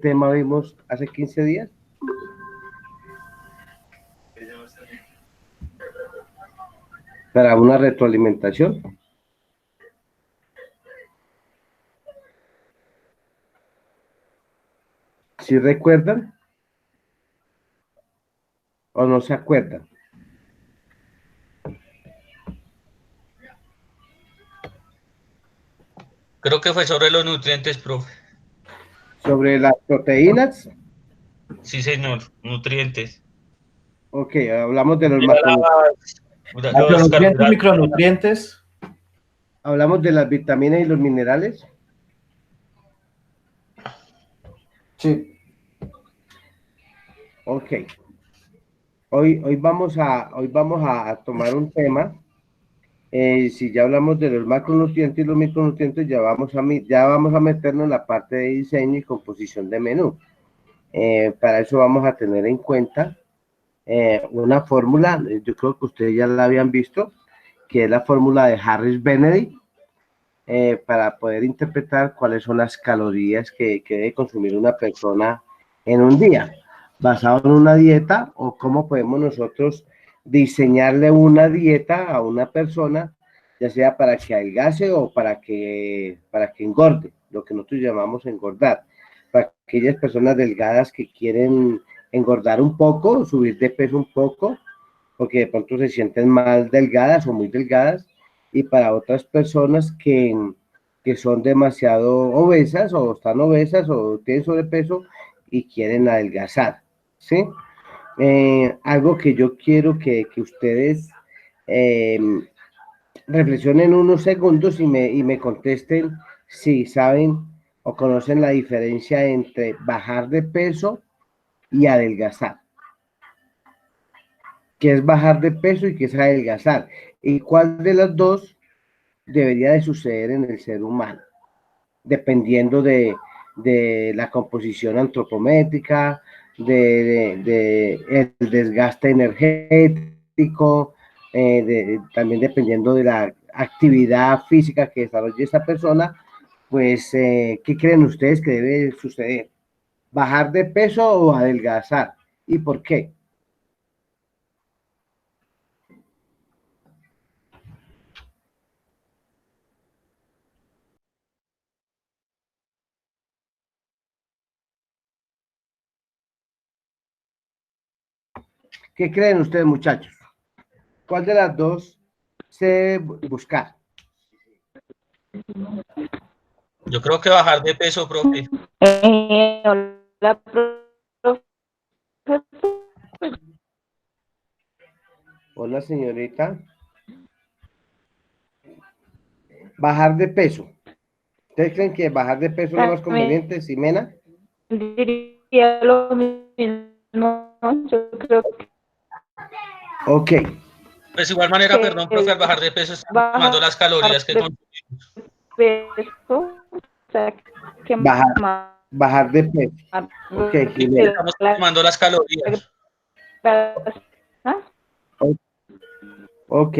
tema vimos hace 15 días? Para una retroalimentación. ¿Sí recuerdan? ¿O no se acuerdan? Creo que fue sobre los nutrientes, profe. Sobre las proteínas. Sí, señor, nutrientes. Ok, hablamos de los Era macronutrientes. los Macronutrientes, carbohidratos. micronutrientes. Hablamos de las vitaminas y los minerales. Sí. Ok. Hoy vamos a tomar un tema. Si ya hablamos de los macronutrientes y los micronutrientes, ya vamos a meternos en la parte de diseño y composición de menú. Para eso vamos a tener en cuenta una fórmula, yo creo que ustedes ya la habían visto, que es la fórmula de Harris-Benedict, para poder interpretar cuáles son las calorías que debe consumir una persona en un día, basado en una dieta, o cómo podemos nosotros diseñarle una dieta a una persona, ya sea para que adelgace o para que engorde, lo que nosotros llamamos engordar. Para aquellas personas delgadas que quieren engordar un poco, subir de peso un poco, porque de pronto se sienten mal delgadas o muy delgadas, y para otras personas que son demasiado obesas o están obesas o tienen sobrepeso y quieren adelgazar, ¿sí? Algo que yo quiero que ustedes eh, reflexionen unos segundos y me contesten si saben o conocen la diferencia entre bajar de peso y adelgazar. ¿Qué es bajar de peso y qué es adelgazar? ¿Y cuál de las dos debería de suceder en el ser humano? Dependiendo de la composición antropométrica, el desgaste energético, también dependiendo de la actividad física que desarrolle esta persona, pues, ¿qué creen ustedes que debe suceder? ¿Bajar de peso o adelgazar? ¿Y por qué? ¿Qué creen ustedes, muchachos? ¿Cuál de las dos se debe buscar? Yo creo que bajar de peso, profe. Hola, profe. Hola, señorita. Bajar de peso. ¿Ustedes creen que bajar de peso es lo más conveniente, Ximena? Diría lo mismo, yo creo Ok, Pues de igual manera, perdón, profe, al que bajar de peso estamos quemando bajar las calorías que de consumimos. peso, o sea, bajar, quemar bajar de peso. Ok, Sí, Ximena. estamos quemando las calorías. ¿ah? Ok,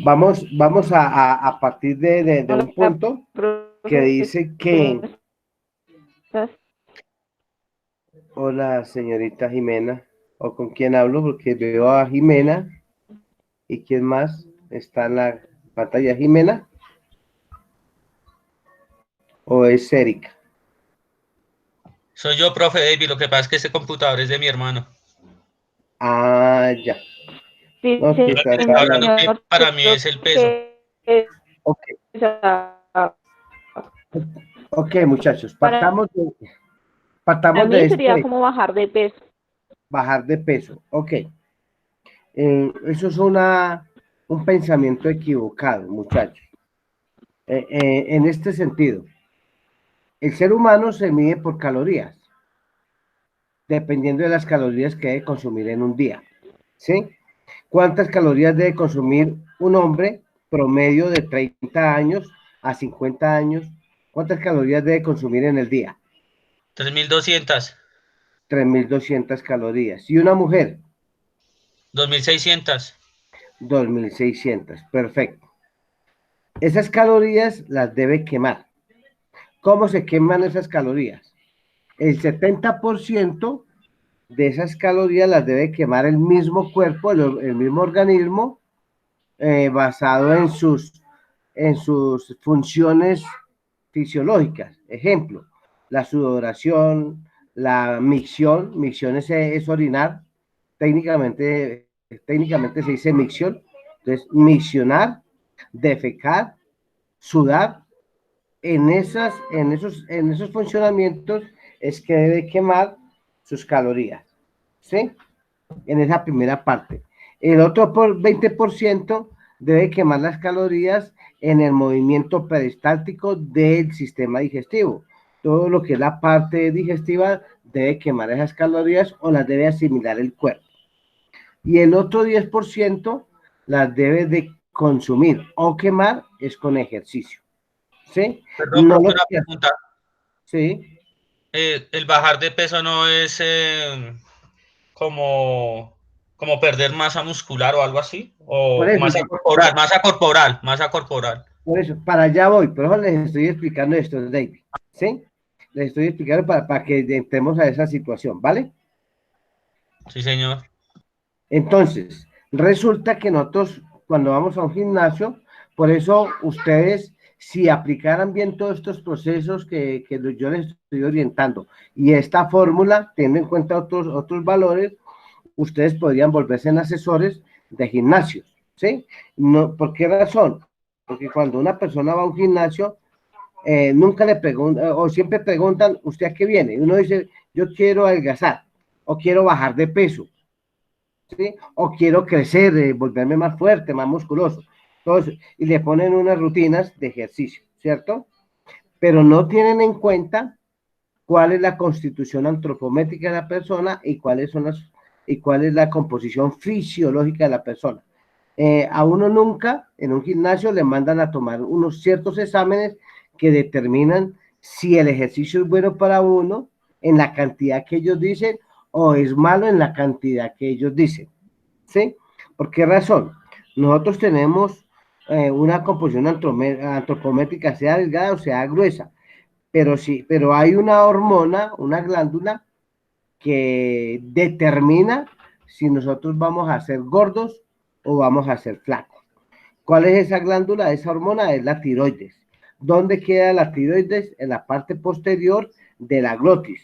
vamos a partir de un Hola, punto que profe, dice ¿tú que, me estás? hola, señorita Jimena, o con quién hablo, porque veo a Jimena, y quién más está en la pantalla, Jimena, o es Erika. Soy yo, profe David, lo que pasa es que este computador es de mi hermano. Ah, ya. Sí, No, que Yo le está estaba hablando que señor, para mí creo es el peso. que ok, esa- ok, muchachos, para partamos de mí sería este, como bajar de peso. bajar de peso, ok. Eso es un pensamiento equivocado, muchachos. En este sentido, el ser humano se mide por calorías, dependiendo de las calorías que debe consumir en un día, ¿sí? ¿Cuántas calorías debe consumir un hombre promedio de 30 años a 50 años? ¿Cuántas calorías debe consumir en el día? 3200, 3.200 calorías. ¿Y una mujer? 2600. 2.600. Perfecto. Esas calorías las debe quemar. ¿Cómo se queman esas calorías? El 70% de esas calorías las debe quemar el mismo cuerpo, el mismo organismo, basado en sus funciones fisiológicas. Ejemplo, la sudoración, la micción. Micción es orinar. Técnicamente se dice micción. Entonces, miccionar, defecar, sudar. En esos funcionamientos es que debe quemar sus calorías, ¿sí? En esa primera parte. El otro 20% debe quemar las calorías en el movimiento peristáltico del sistema digestivo. Todo lo que es la parte digestiva debe quemar esas calorías o las debe asimilar el cuerpo. Y el otro 10% las debe de consumir o quemar es con ejercicio. ¿Sí? Perdón, No profe, lo una que... pregunta. Sí. El bajar de peso no es como perder masa muscular o algo así, Por o eso, masa corporal. por eso, para allá voy, por eso les estoy explicando esto, David, ¿sí? Les estoy explicando para que entremos a esa situación, ¿vale? Sí, señor. Entonces, resulta que nosotros, cuando vamos a un gimnasio, por eso ustedes, si aplicaran bien todos estos procesos que yo les estoy orientando y esta fórmula, teniendo en cuenta otros valores, ustedes podrían volverse en asesores de gimnasios, ¿sí? No, ¿por qué razón? Porque cuando una persona va a un gimnasio, nunca le preguntan, o siempre preguntan, ¿usted a qué viene? Y uno dice, yo quiero adelgazar, o quiero bajar de peso, ¿sí? O quiero crecer, volverme más fuerte, más musculoso. Entonces, y le ponen unas rutinas de ejercicio, ¿cierto? Pero no tienen en cuenta cuál es la constitución antropométrica de la persona y cuál es la composición fisiológica de la persona. A uno nunca en un gimnasio le mandan a tomar unos ciertos exámenes que determinan si el ejercicio es bueno para uno en la cantidad que ellos dicen o es malo en la cantidad que ellos dicen, ¿sí? ¿Por qué razón? Nosotros tenemos una composición antropométrica, sea delgada o sea gruesa, pero sí, pero hay una hormona, una glándula que determina si nosotros vamos a ser gordos o vamos a ser flacos. ¿Cuál es esa glándula? Esa hormona es la tiroides. ¿Dónde queda la tiroides? En la parte posterior de la glotis,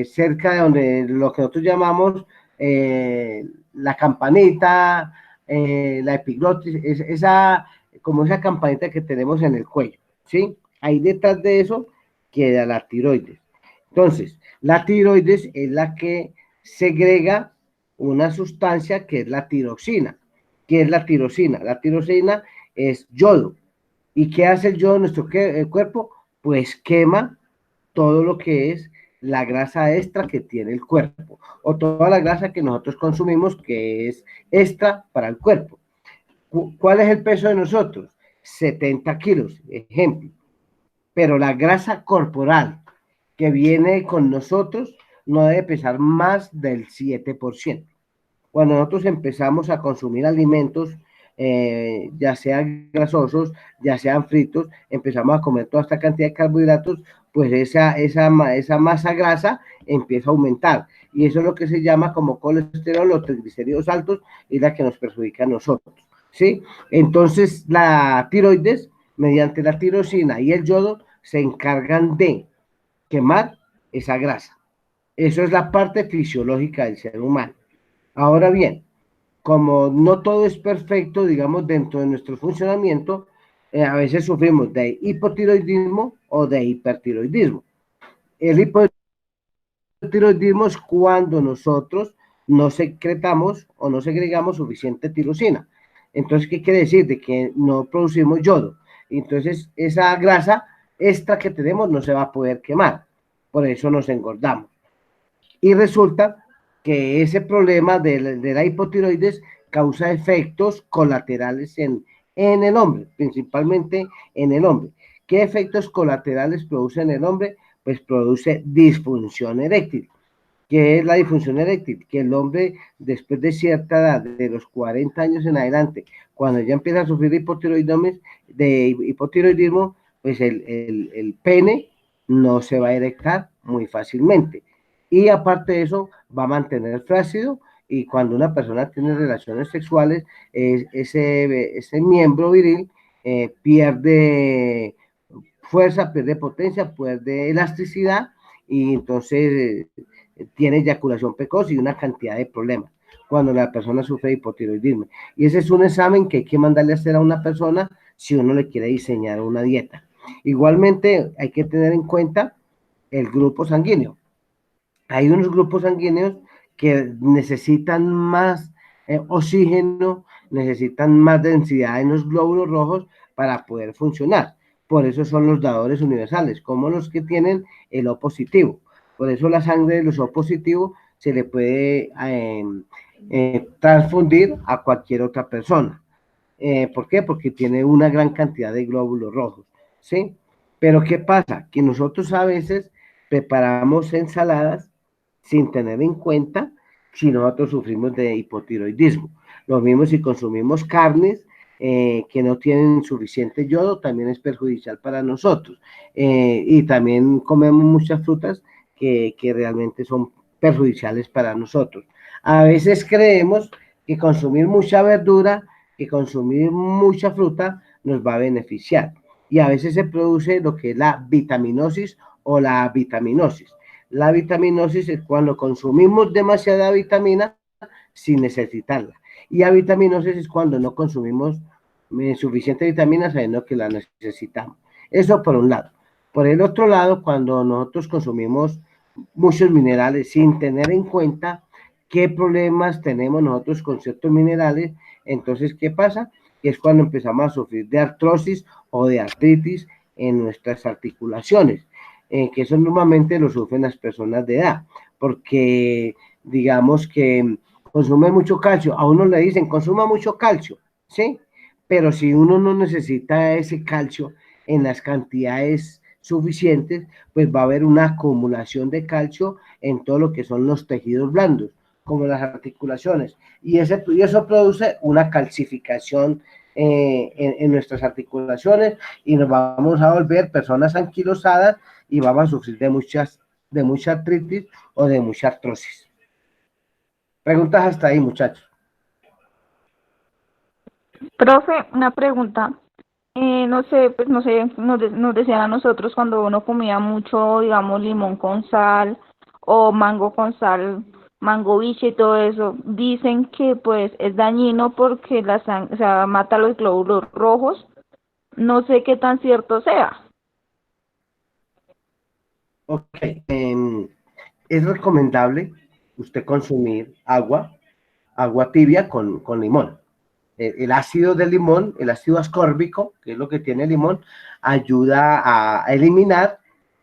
cerca de donde lo que nosotros llamamos la campanita, la epiglotis, como esa campanita que tenemos en el cuello, ¿sí? Ahí detrás de eso queda la tiroides. Entonces, la tiroides es la que segrega una sustancia que es la tiroxina. ¿Qué es la tirosina? La tirosina es yodo. ¿Y qué hace el yodo en nuestro cuerpo? Pues quema todo lo que es la grasa extra que tiene el cuerpo o toda la grasa que nosotros consumimos que es extra para el cuerpo. ¿Cuál es el peso de nosotros? 70 kilos, ejemplo. Pero la grasa corporal que viene con nosotros no debe pesar más del 7%. Cuando nosotros empezamos a consumir alimentos, ya sean grasosos, ya sean fritos, empezamos a comer toda esta cantidad de carbohidratos, pues esa masa grasa empieza a aumentar. Y eso es lo que se llama como colesterol o triglicéridos altos y la que nos perjudica a nosotros, ¿sí? Entonces, la tiroides, mediante la tirosina y el yodo, se encargan de quemar esa grasa. Eso es la parte fisiológica del ser humano. Ahora bien, como no todo es perfecto, digamos, dentro de nuestro funcionamiento, a veces sufrimos de hipotiroidismo o de hipertiroidismo. El hipotiroidismo es cuando nosotros no secretamos o no segregamos suficiente tirosina. Entonces, ¿qué quiere decir? De que no producimos yodo. Entonces, esa grasa extra que tenemos no se va a poder quemar. Por eso nos engordamos. Y resulta que ese problema de la hipotiroides causa efectos colaterales en el hombre, principalmente en el hombre. ¿Qué efectos colaterales produce en el hombre? Pues produce disfunción eréctil. ¿Qué es la disfunción eréctil? Que el hombre, después de cierta edad, de los 40 años en adelante, cuando ya empieza a sufrir hipotiroidismo, pues el pene no se va a erectar muy fácilmente. Y aparte de eso, va a mantener flácido, y cuando una persona tiene relaciones sexuales, ese miembro viril pierde fuerza, pierde potencia, pierde elasticidad, y entonces tiene eyaculación precoz y una cantidad de problemas cuando la persona sufre de hipotiroidismo. Y ese es un examen que hay que mandarle a hacer a una persona si uno le quiere diseñar una dieta. Igualmente hay que tener en cuenta el grupo sanguíneo. Hay unos grupos sanguíneos que necesitan más oxígeno, necesitan más densidad en los glóbulos rojos para poder funcionar. Por eso son los dadores universales, como los que tienen el O positivo. Por eso la sangre de los O positivos se le puede transfundir a cualquier otra persona. ¿Por qué? Porque tiene una gran cantidad de glóbulos rojos, ¿sí? Pero ¿qué pasa? Que nosotros a veces preparamos ensaladas sin tener en cuenta si nosotros sufrimos de hipotiroidismo. Lo mismo si consumimos carnes que no tienen suficiente yodo, también es perjudicial para nosotros. Y también comemos muchas frutas que realmente son perjudiciales para nosotros. A veces creemos que consumir mucha verdura, que consumir mucha fruta nos va a beneficiar. Y a veces se produce lo que es la vitaminosis o la vitaminosis. La vitaminosis es cuando consumimos demasiada vitamina sin necesitarla. Y la vitaminosis es cuando no consumimos suficiente vitamina sabiendo que la necesitamos. Eso por un lado. Por el otro lado, cuando nosotros consumimos muchos minerales sin tener en cuenta qué problemas tenemos nosotros con ciertos minerales, entonces, ¿qué pasa? Que es cuando empezamos a sufrir de artrosis o de artritis en nuestras articulaciones, que eso normalmente lo sufren las personas de edad, porque digamos que consume mucho calcio, a uno le dicen consuma mucho calcio, ¿sí? Pero si uno no necesita ese calcio en las cantidades suficientes, pues va a haber una acumulación de calcio en todo lo que son los tejidos blandos, como las articulaciones, y eso produce una calcificación en nuestras articulaciones, y nos vamos a volver personas anquilosadas y vamos a sufrir de mucha artritis o de mucha artrosis. Preguntas hasta ahí, muchachos. Profe, una pregunta. No sé, pues no sé, nos decían a nosotros cuando uno comía mucho, digamos, limón con sal o mango con sal, mango biche y todo eso, dicen que pues es dañino porque la sangre, o sea, mata los glóbulos rojos. No sé qué tan cierto sea. Ok, es recomendable usted consumir agua tibia con limón. El ácido del limón, el ácido ascórbico, que es lo que tiene el limón, ayuda a eliminar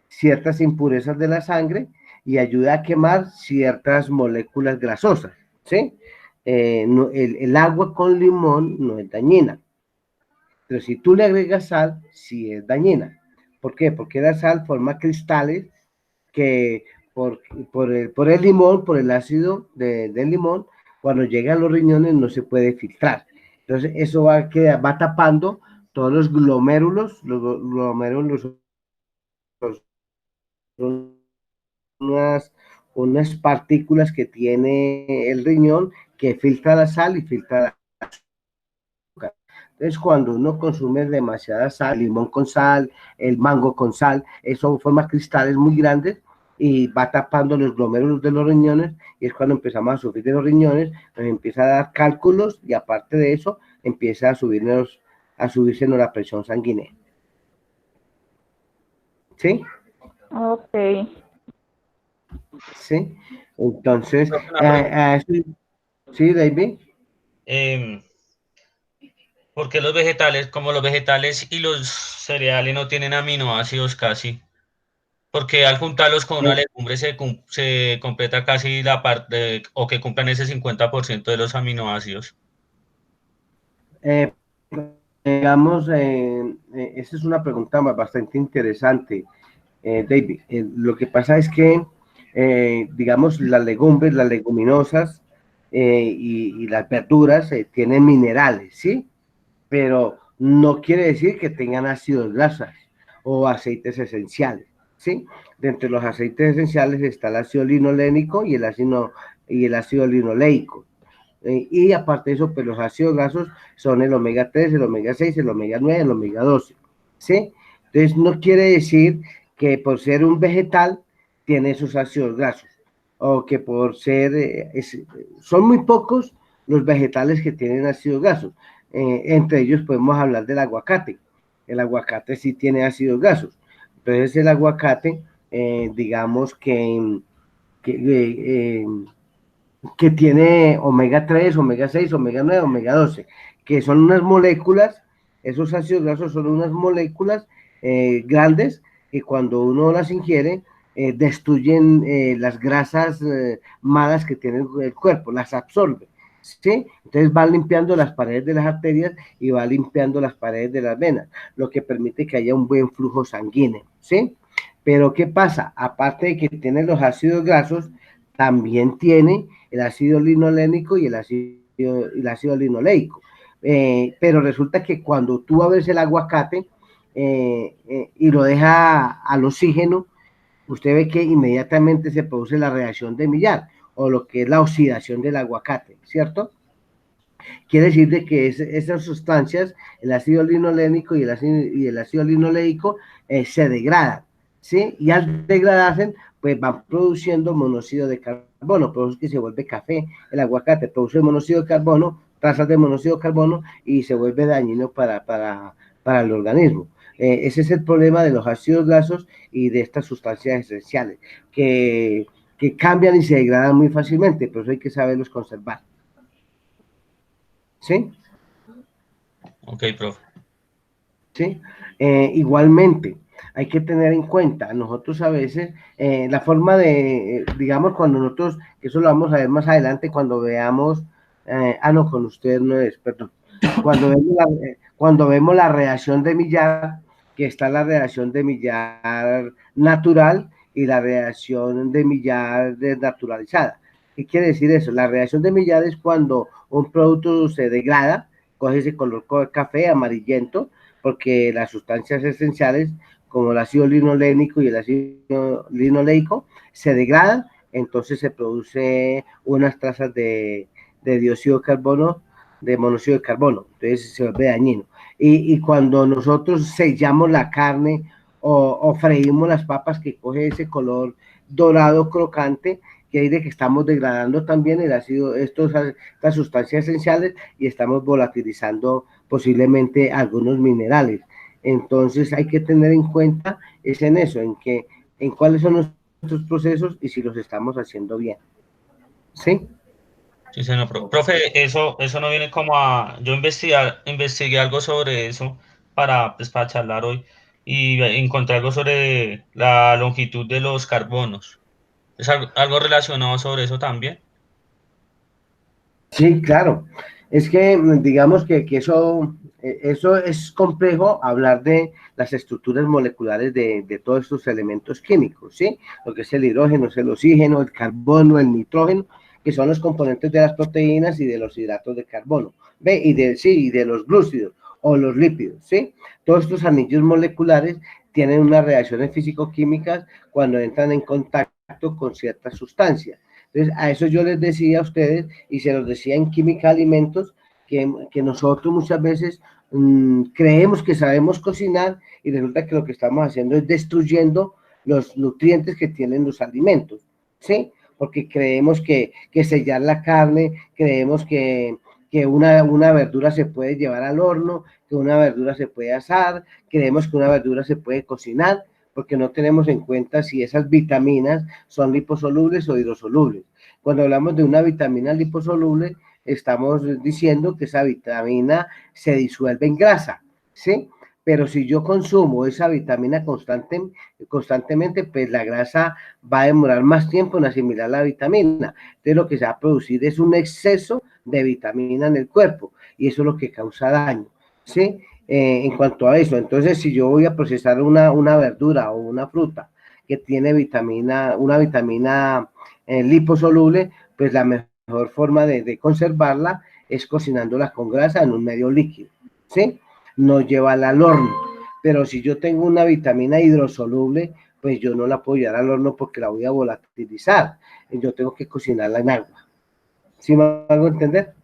ciertas impurezas de la sangre y ayuda a quemar ciertas moléculas grasosas, ¿sí? El agua con limón no es dañina, pero si tú le agregas sal, sí es dañina. ¿Por qué? Porque la sal forma cristales que por el limón, por el ácido del limón, cuando llega a los riñones no se puede filtrar. Entonces eso va tapando todos los glomérulos. Los glomérulos son unas partículas que tiene el riñón que filtra la sal y filtra la azúcar. Entonces, cuando uno consume demasiada sal, limón con sal, el mango con sal, eso forma cristales muy grandes y va tapando los glomérulos de los riñones, y es cuando empezamos a sufrir de los riñones, nos empieza a dar cálculos, y aparte de eso, empieza a subirse la presión sanguínea. ¿Sí? Ok. Sí. Entonces, Una pregunta. sí, David. ¿Por qué los vegetales, como los vegetales y los cereales no tienen aminoácidos casi? Porque al juntarlos con una legumbre se completa casi la parte, o que cumplan ese 50% de los aminoácidos. Digamos, esa es una pregunta bastante interesante, David. Lo que pasa es que, digamos, las legumbres, las leguminosas y las verduras tienen minerales, ¿sí? Pero no quiere decir que tengan ácidos grasas o aceites esenciales, ¿sí? Dentro de los aceites esenciales está el ácido linolénico y el ácido linoleico. Y aparte de eso, pues los ácidos grasos son el omega 3, el omega 6, el omega 9, el omega 12, ¿sí? Entonces no quiere decir que por ser un vegetal tiene esos ácidos grasos, o que por ser, son muy pocos los vegetales que tienen ácidos grasos. Entre ellos podemos hablar del aguacate. El aguacate sí tiene ácidos grasos. Entonces el aguacate, digamos que tiene omega 3, omega 6, omega 9, omega 12, que son unas moléculas, esos ácidos grasos son unas moléculas grandes que cuando uno las ingiere, destruyen las grasas malas que tiene el cuerpo, las absorbe, ¿sí? Entonces va limpiando las paredes de las arterias y va limpiando las paredes de las venas, lo que permite que haya un buen flujo sanguíneo, ¿sí? Pero ¿qué pasa? Aparte de que tiene los ácidos grasos, también tiene el ácido linolénico y el ácido linoleico. Pero resulta que cuando tú abres el aguacate y lo deja al oxígeno, usted ve que inmediatamente se produce la reacción de Maillard, o lo que es la oxidación del aguacate, ¿cierto? Quiere decir de que esas sustancias, el ácido linolénico y el ácido linoleico, se degradan, ¿sí? Y al degradarse, pues van produciendo monóxido de carbono, por eso es que se vuelve café. El aguacate produce monóxido de carbono, trazas de monóxido de carbono, y se vuelve dañino para el organismo. Ese es el problema de los ácidos grasos y de estas sustancias esenciales, que cambian y se degradan muy fácilmente, por eso hay que saberlos conservar. ¿Sí? Ok, profe. ¿Sí? Igualmente, hay que tener en cuenta, nosotros a veces, la forma de, digamos, cuando nosotros, que eso lo vamos a ver más adelante, cuando veamos, no, con usted no es, perdón, cuando vemos la reacción de Maillard, que está la reacción de Maillard natural y la reacción de Maillard desnaturalizada. ¿Qué quiere decir eso? La reacción de Maillard es cuando un producto se degrada, coge ese color café amarillento, porque las sustancias esenciales, como el ácido linolénico y el ácido linoleico, se degradan, entonces se produce unas trazas de dióxido de carbono, de monóxido de carbono, entonces se vuelve dañino. Y cuando nosotros sellamos la carne o freímos las papas, que coge ese color dorado crocante, que hay de que estamos degradando también el ácido, estas sustancias esenciales, y estamos volatilizando posiblemente algunos minerales. Entonces hay que tener en cuenta es en eso, en cuáles son nuestros procesos y si los estamos haciendo bien. ¿Sí? Sí, señor. Profe, eso no viene como a... Yo investigué algo sobre eso para charlar hoy, y encontré algo sobre la longitud de los carbonos. ¿Es algo relacionado sobre eso también? Sí, claro. Es que digamos que eso es complejo, hablar de las estructuras moleculares de todos estos elementos químicos, ¿sí? Lo que es el hidrógeno, es el oxígeno, el carbono, el nitrógeno, que son los componentes de las proteínas y de los hidratos de carbono, ¿ve? Y de los glúcidos o los lípidos, ¿sí? Todos estos anillos moleculares tienen unas reacciones físico-químicas cuando entran en contacto con ciertas sustancias. Entonces, a eso yo les decía a ustedes, y se los decía en Química Alimentos, que nosotros muchas veces creemos que sabemos cocinar, y resulta que lo que estamos haciendo es destruyendo los nutrientes que tienen los alimentos, ¿sí? Porque creemos que sellar la carne, creemos que una verdura se puede llevar al horno, que una verdura se puede asar, creemos que una verdura se puede cocinar, porque no tenemos en cuenta si esas vitaminas son liposolubles o hidrosolubles. Cuando hablamos de una vitamina liposoluble, estamos diciendo que esa vitamina se disuelve en grasa, ¿sí? Pero si yo consumo esa vitamina constantemente, pues la grasa va a demorar más tiempo en asimilar la vitamina. Entonces lo que se va a producir es un exceso de vitamina en el cuerpo, y eso es lo que causa daño, ¿sí? En cuanto a eso, entonces si yo voy a procesar una verdura o una fruta que tiene una vitamina liposoluble, pues la mejor forma de conservarla es cocinándola con grasa en un medio líquido, ¿sí? No llevarla al horno. Pero si yo tengo una vitamina hidrosoluble, pues yo no la puedo llevar al horno porque la voy a volatilizar. Yo tengo que cocinarla en agua. ¿Sí me hago entender?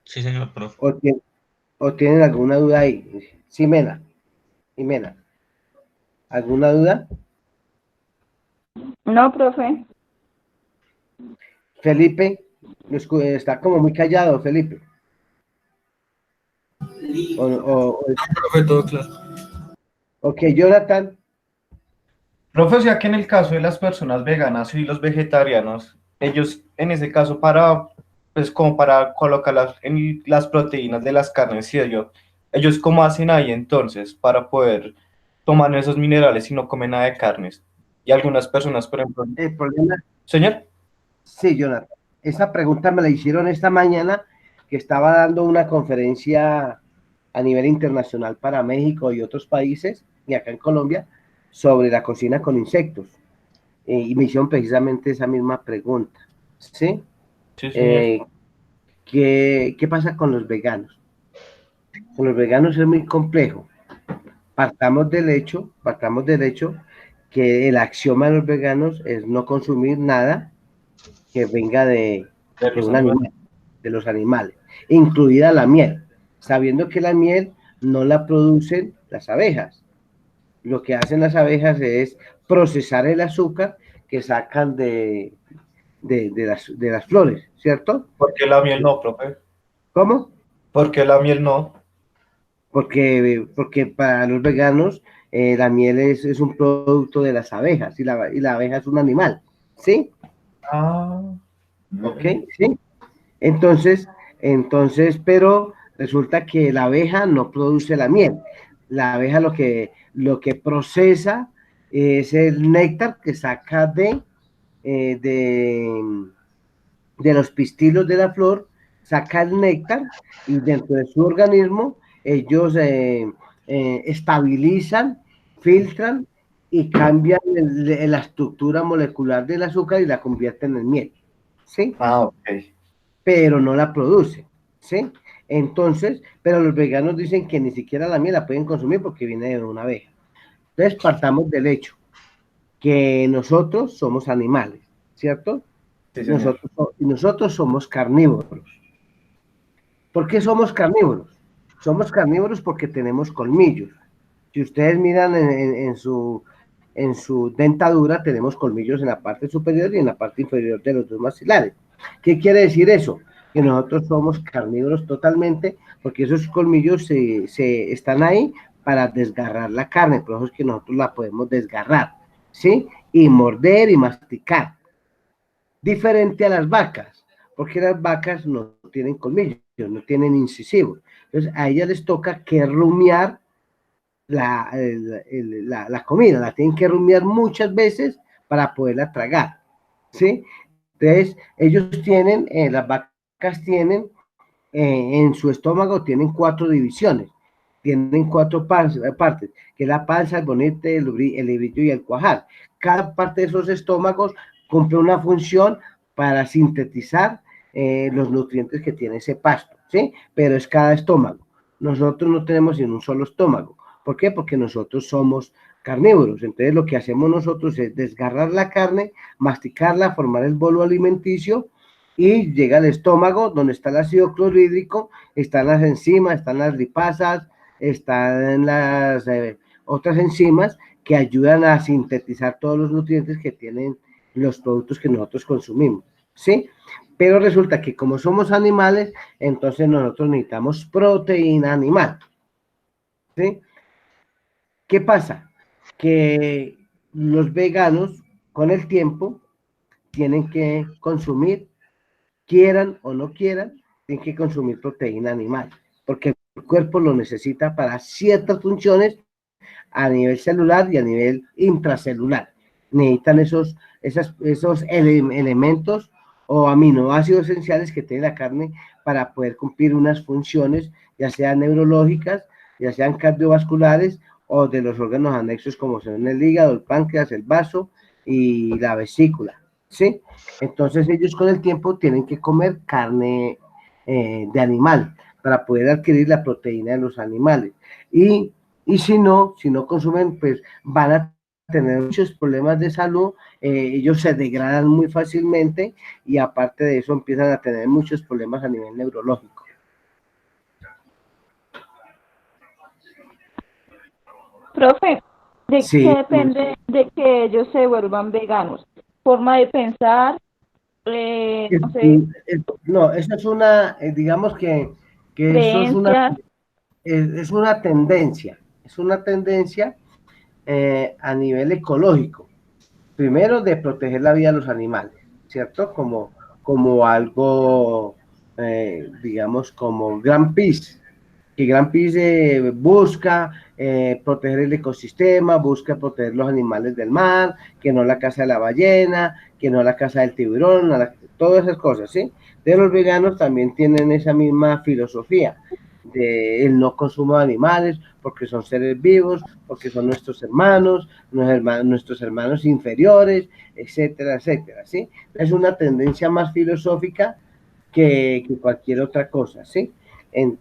Sí, señor, profe. ¿O tienen alguna duda ahí? Sí, Jimena, ¿alguna duda? No, profe. Felipe, está como muy callado, Felipe. Profe, todo claro. Ok, Jonathan. Profe, o sea que en el caso de las personas veganas y los vegetarianos, ellos en ese caso pues como para colocar en las proteínas de las carnes y ellos cómo hacen ahí entonces para poder tomar esos minerales y no comen nada de carnes. Y algunas personas, por ejemplo, El problema, señor. sí, Jonathan. Esa pregunta me la hicieron esta mañana, que estaba dando una conferencia a nivel internacional para México y otros países, y acá en Colombia, sobre la cocina con insectos. Y me hicieron precisamente esa misma pregunta. ¿Sí? Sí, señor. ¿Qué pasa con los veganos? Con los veganos es muy complejo. Partamos del hecho que el axioma de los veganos es no consumir nada que venga De de los un animales. animal, de los animales, incluida la miel, sabiendo que la miel no la producen las abejas. Lo que hacen las abejas es procesar el azúcar que sacan de las flores, ¿cierto? ¿Por qué la miel no, profe? ¿Cómo? ¿Por qué la miel no? Porque para los veganos la miel es un producto de las abejas y la abeja es un animal, ¿sí? Ah, ¿Ok? ¿Sí? Entonces, pero resulta que la abeja no produce la miel. La abeja lo que procesa es el néctar que saca eh, de, de los pistilos de la flor, saca el néctar y dentro de su organismo ellos estabilizan, filtran y cambian la estructura molecular del azúcar y la convierten en miel, ¿sí? ah, ok. Pero no la produce, ¿sí? Entonces, pero los veganos dicen que ni siquiera la miel la pueden consumir porque viene de una abeja. Entonces, partamos del hecho que nosotros somos animales, ¿cierto? Sí, señor. Nosotros somos carnívoros. ¿Por qué somos carnívoros? Somos carnívoros porque tenemos colmillos. Si ustedes miran en su dentadura, tenemos colmillos en la parte superior y en la parte inferior de los dos maxilares. ¿Qué quiere decir eso? Que nosotros somos carnívoros totalmente, porque esos colmillos se están ahí para desgarrar la carne, por eso es que nosotros la podemos desgarrar, ¿sí? Y morder y masticar. Diferente a las vacas, porque las vacas no tienen colmillos, no tienen incisivos. Entonces a ellas les toca que rumiar la comida, la tienen que rumiar muchas veces para poderla tragar, ¿sí? Entonces ellos tienen, las vacas tienen en su estómago tienen 4 divisiones, tienen 4 partes, que es la panza, el bonete, el hebrillo y el cuajar. Cada parte de esos estómagos cumple una función para sintetizar los nutrientes que tiene ese pasto, ¿sí? Pero es cada estómago. Nosotros no tenemos en un solo estómago. ¿Por qué? Porque nosotros somos carnívoros. Entonces lo que hacemos nosotros es desgarrar la carne, masticarla, formar el bolo alimenticio y llega al estómago donde está el ácido clorhídrico, están las enzimas, están las lipasas, están las otras enzimas que ayudan a sintetizar todos los nutrientes que tienen los productos que nosotros consumimos, ¿sí? Pero resulta que como somos animales, entonces nosotros necesitamos proteína animal, ¿sí? ¿Qué pasa? Que los veganos con el tiempo tienen que consumir, quieran o no quieran, tienen que consumir proteína animal, porque el cuerpo lo necesita para ciertas funciones a nivel celular y a nivel intracelular. Necesitan esos elementos o aminoácidos esenciales que tiene la carne para poder cumplir unas funciones, ya sean neurológicas, ya sean cardiovasculares o de los órganos anexos como son el hígado, el páncreas, el vaso y la vesícula, ¿sí? Entonces ellos con el tiempo tienen que comer carne de animal para poder adquirir la proteína de los animales. Y Y si no consumen, pues van a tener muchos problemas de salud, ellos se degradan muy fácilmente y aparte de eso empiezan a tener muchos problemas a nivel neurológico. Profe, ¿de Sí, qué depende de que ellos se vuelvan veganos? ¿Forma de pensar? No sé, no, eso es una, digamos que eso creencias. es una tendencia a nivel ecológico. Primero, de proteger la vida de los animales, ¿cierto? Como algo, digamos, como Greenpeace, que Greenpeace busca proteger el ecosistema, busca proteger los animales del mar, que no la caza de la ballena, que no la caza del tiburón, todas esas cosas, ¿sí? De los veganos también tienen esa misma filosofía de el no consumo de animales, porque son seres vivos, porque son nuestros hermanos inferiores, etcétera, etcétera, ¿sí? Es una tendencia más filosófica que cualquier otra cosa, ¿sí?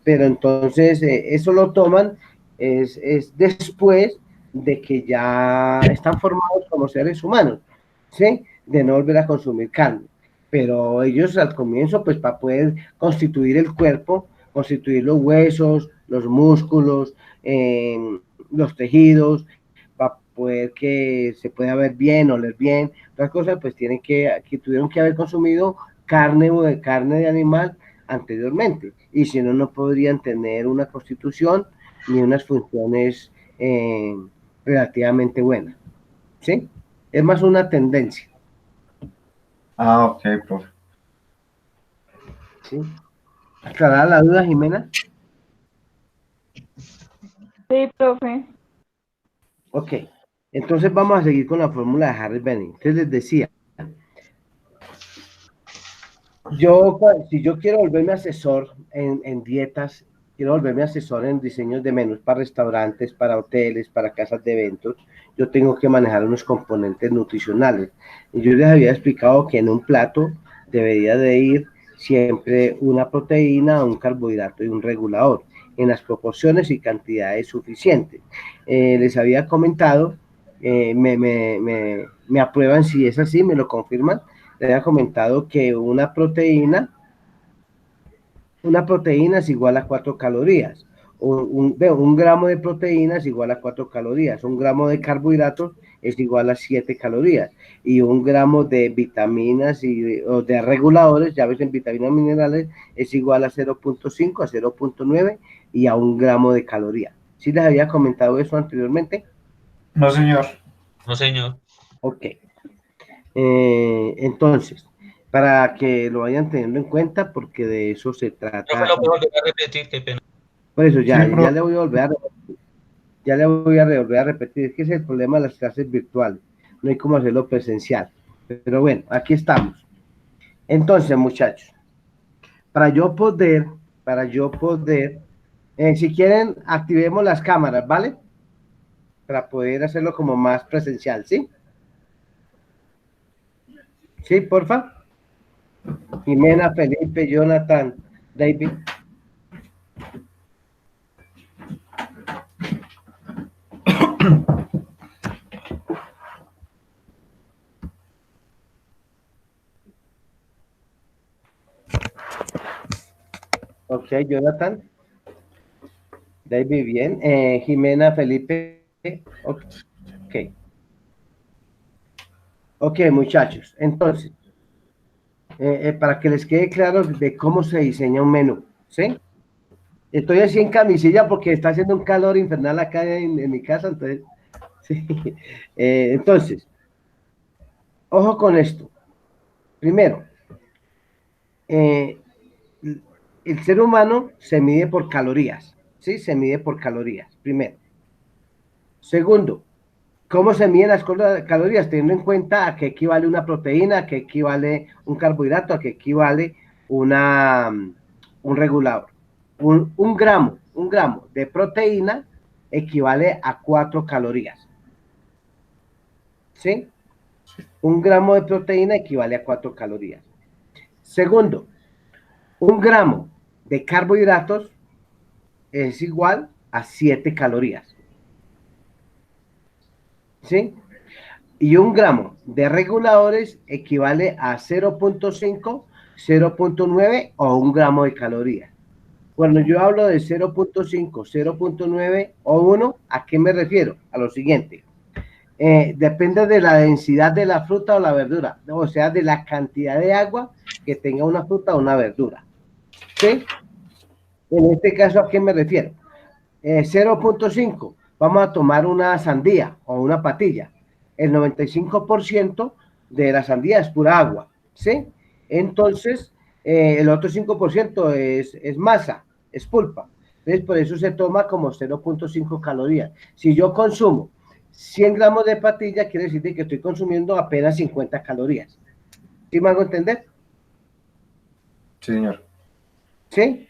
Pero entonces eso lo toman es después de que ya están formados como seres humanos, ¿sí? De no volver a consumir carne. Pero ellos al comienzo, pues para poder constituir el cuerpo, constituir los huesos, los músculos, los tejidos, para poder que se pueda ver bien, oler bien, otras cosas, pues tuvieron que haber consumido carne de animal anteriormente, y si no, no podrían tener una constitución ni unas funciones relativamente buenas, ¿sí? Es más una tendencia, Ah, ok, profe. ¿sí? ¿Aclarada la duda, Jimena? Sí, profe. Ok, entonces vamos a seguir con la fórmula de Harry Benning. Entonces les decía, si yo quiero volverme asesor en dietas, quiero volverme asesor en diseños de menús para restaurantes, para hoteles, para casas de eventos, yo tengo que manejar unos componentes nutricionales. Y yo les había explicado que en un plato debería de ir siempre una proteína, un carbohidrato y un regulador, en las proporciones y cantidades suficientes. Les había comentado, me aprueban si es así, me lo confirman. Le había comentado que una proteína es igual a 4 calorías. Un gramo de proteína es igual a 4 calorías. Un gramo de carbohidratos es igual a 7 calorías. Y un gramo de vitaminas o de reguladores, ya ves en vitaminas minerales, es igual a 0.5, a 0.9 y a un gramo de caloría. ¿Sí les había comentado eso anteriormente? No, señor. No, señor. Ok. Entonces, para que lo vayan teniendo en cuenta, porque de eso se Profe, trata. lo puedo volver a repetir, qué pena. Por eso Sí, ya profe. le voy a volver a repetir, ya le voy a volver a repetir, es que es el problema de las clases virtuales, no hay como hacerlo presencial. Pero bueno, aquí estamos. Entonces, muchachos, para yo poder, si quieren, activemos las cámaras, ¿vale? Para poder hacerlo como más presencial, ¿sí? Sí, porfa. Jimena, Felipe, Jonathan, David. Ok, Jonathan, David, bien. Jimena, Felipe. Ok. Ok, muchachos. Entonces, para que les quede claro de cómo se diseña un menú, ¿sí? Estoy así en camisilla porque está haciendo un calor infernal acá en mi casa, entonces, sí. Entonces, ojo con esto. Primero, eh, el ser humano se mide por calorías, ¿sí? Se mide por calorías, primero. Segundo, ¿cómo se miden las calorías? Teniendo en cuenta a qué equivale una proteína, a qué equivale un carbohidrato, a qué equivale un regulador. Un gramo de proteína equivale a 4 calorías. ¿Sí? Un gramo de proteína equivale a 4 calorías. Segundo, un gramo de carbohidratos es igual a 7 calorías. ¿sí? Y 1 gramo de reguladores equivale a 0.5, 0.9 o 1 gramo de calorías. Cuando yo hablo de 0.5, 0.9 o 1, ¿a qué me refiero? A lo siguiente. Depende de la densidad de la fruta o la verdura, o sea, de la cantidad de agua que tenga una fruta o una verdura. ¿Sí? En este caso, ¿a qué me refiero? 0.5, vamos a tomar una sandía o una patilla. El 95% de la sandía es pura agua, ¿sí? Entonces, el otro 5% es masa, es pulpa. Entonces, por eso se toma como 0.5 calorías. Si yo consumo 100 gramos de patilla, quiere decir que estoy consumiendo apenas 50 calorías. ¿Sí me hago entender? Sí, señor. ¿Sí?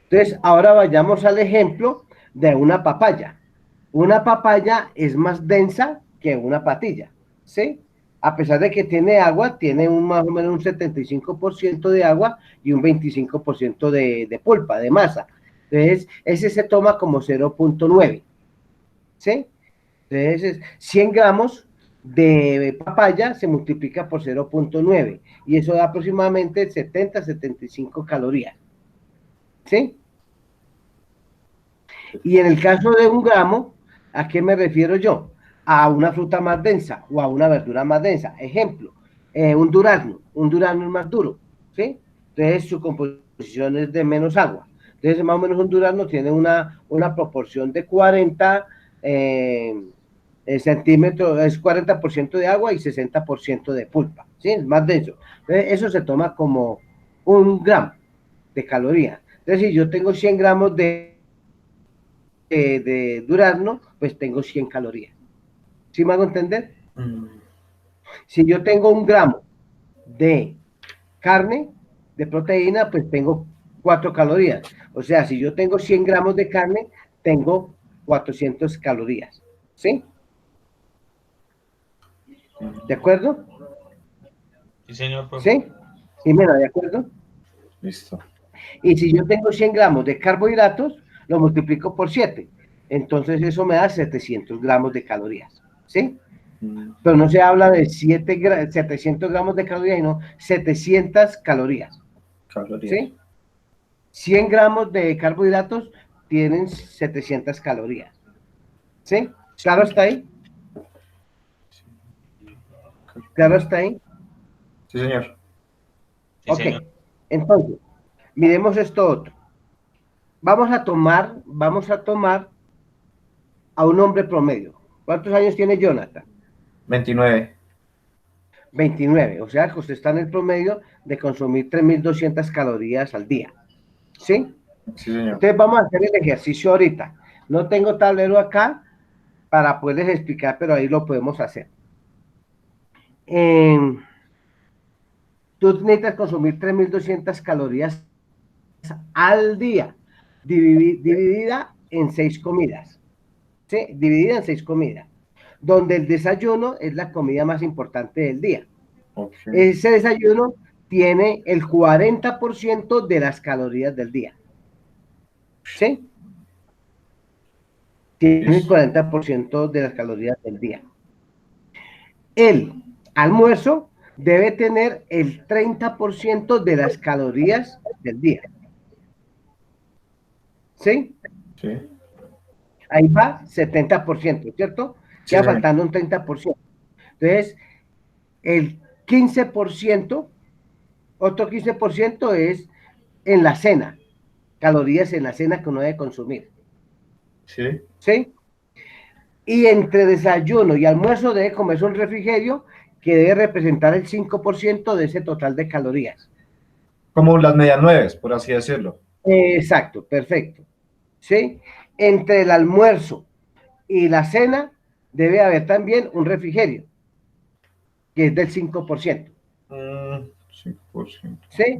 Entonces, ahora vayamos al ejemplo de una papaya. Una papaya es más densa que una patilla, ¿sí? A pesar de que tiene agua, tiene más o menos un 75% de agua y un 25% de pulpa, de masa. Entonces, ese se toma como 0.9, ¿sí? Entonces, 100 gramos de papaya se multiplica por 0.9 y eso da aproximadamente 70-75 calorías, ¿sí? Y en el caso de 1 gramo, ¿a qué me refiero yo? A una fruta más densa o a una verdura más densa. Ejemplo, un durazno es más duro, ¿sí? Entonces su composición es de menos agua. Entonces más o menos un durazno tiene una proporción de 40 centímetros, es 40% de agua y 60% de pulpa, ¿sí? Es más denso. Entonces eso se toma como 1 gramo de caloría. Entonces si yo tengo 100 gramos de durazno, pues tengo 100 calorías. ¿Sí me hago entender? Si yo tengo 1 gramo de carne, de proteína, pues tengo 4 calorías. O sea, si yo tengo 100 gramos de carne, tengo 400 calorías. ¿Sí? ¿De acuerdo? Sí, señor, profe. ¿Sí? Jimena, ¿de acuerdo? Listo. Y si yo tengo 100 gramos de carbohidratos, lo multiplico por 7. Entonces eso me da 700 gramos de calorías. ¿Sí? Pero no se habla de 700 gramos de calorías, sino 700 calorías. ¿Sí? 100 gramos de carbohidratos tienen 700 calorías. ¿Sí? ¿Claro está ahí? ¿Claro está ahí? Sí, señor. Sí, Ok. señor. Entonces, miremos esto otro. Vamos a tomar a un hombre promedio. ¿Cuántos años tiene Jonathan? 29. 29. O sea, que usted está en el promedio de consumir 3.200 calorías al día. ¿Sí? Sí, señor. Entonces vamos a hacer el ejercicio ahorita. No tengo tablero acá para poderles explicar, pero ahí lo podemos hacer. Tú necesitas consumir 3.200 calorías al día, dividida en 6 comidas. ¿Sí? Dividida en 6 comidas, donde el desayuno es la comida más importante del día. Okay. Ese desayuno tiene el 40% de las calorías del día. ¿Sí? Tiene el 40% de las calorías del día. El almuerzo debe tener el 30% de las calorías del día. ¿Sí? Sí. Ahí va 70%, ¿cierto? Sí, Queda señor. faltando un 30%. Entonces, el 15%, otro 15% es en la cena, calorías en la cena que uno debe consumir. Sí. ¿Sí? Y entre desayuno y almuerzo debe comerse un refrigerio que debe representar el 5% de ese total de calorías. Como las medias nueves, por así decirlo. Exacto, perfecto. ¿Sí? Entre el almuerzo y la cena debe haber también un refrigerio, que es del 5%. 5%. ¿Sí?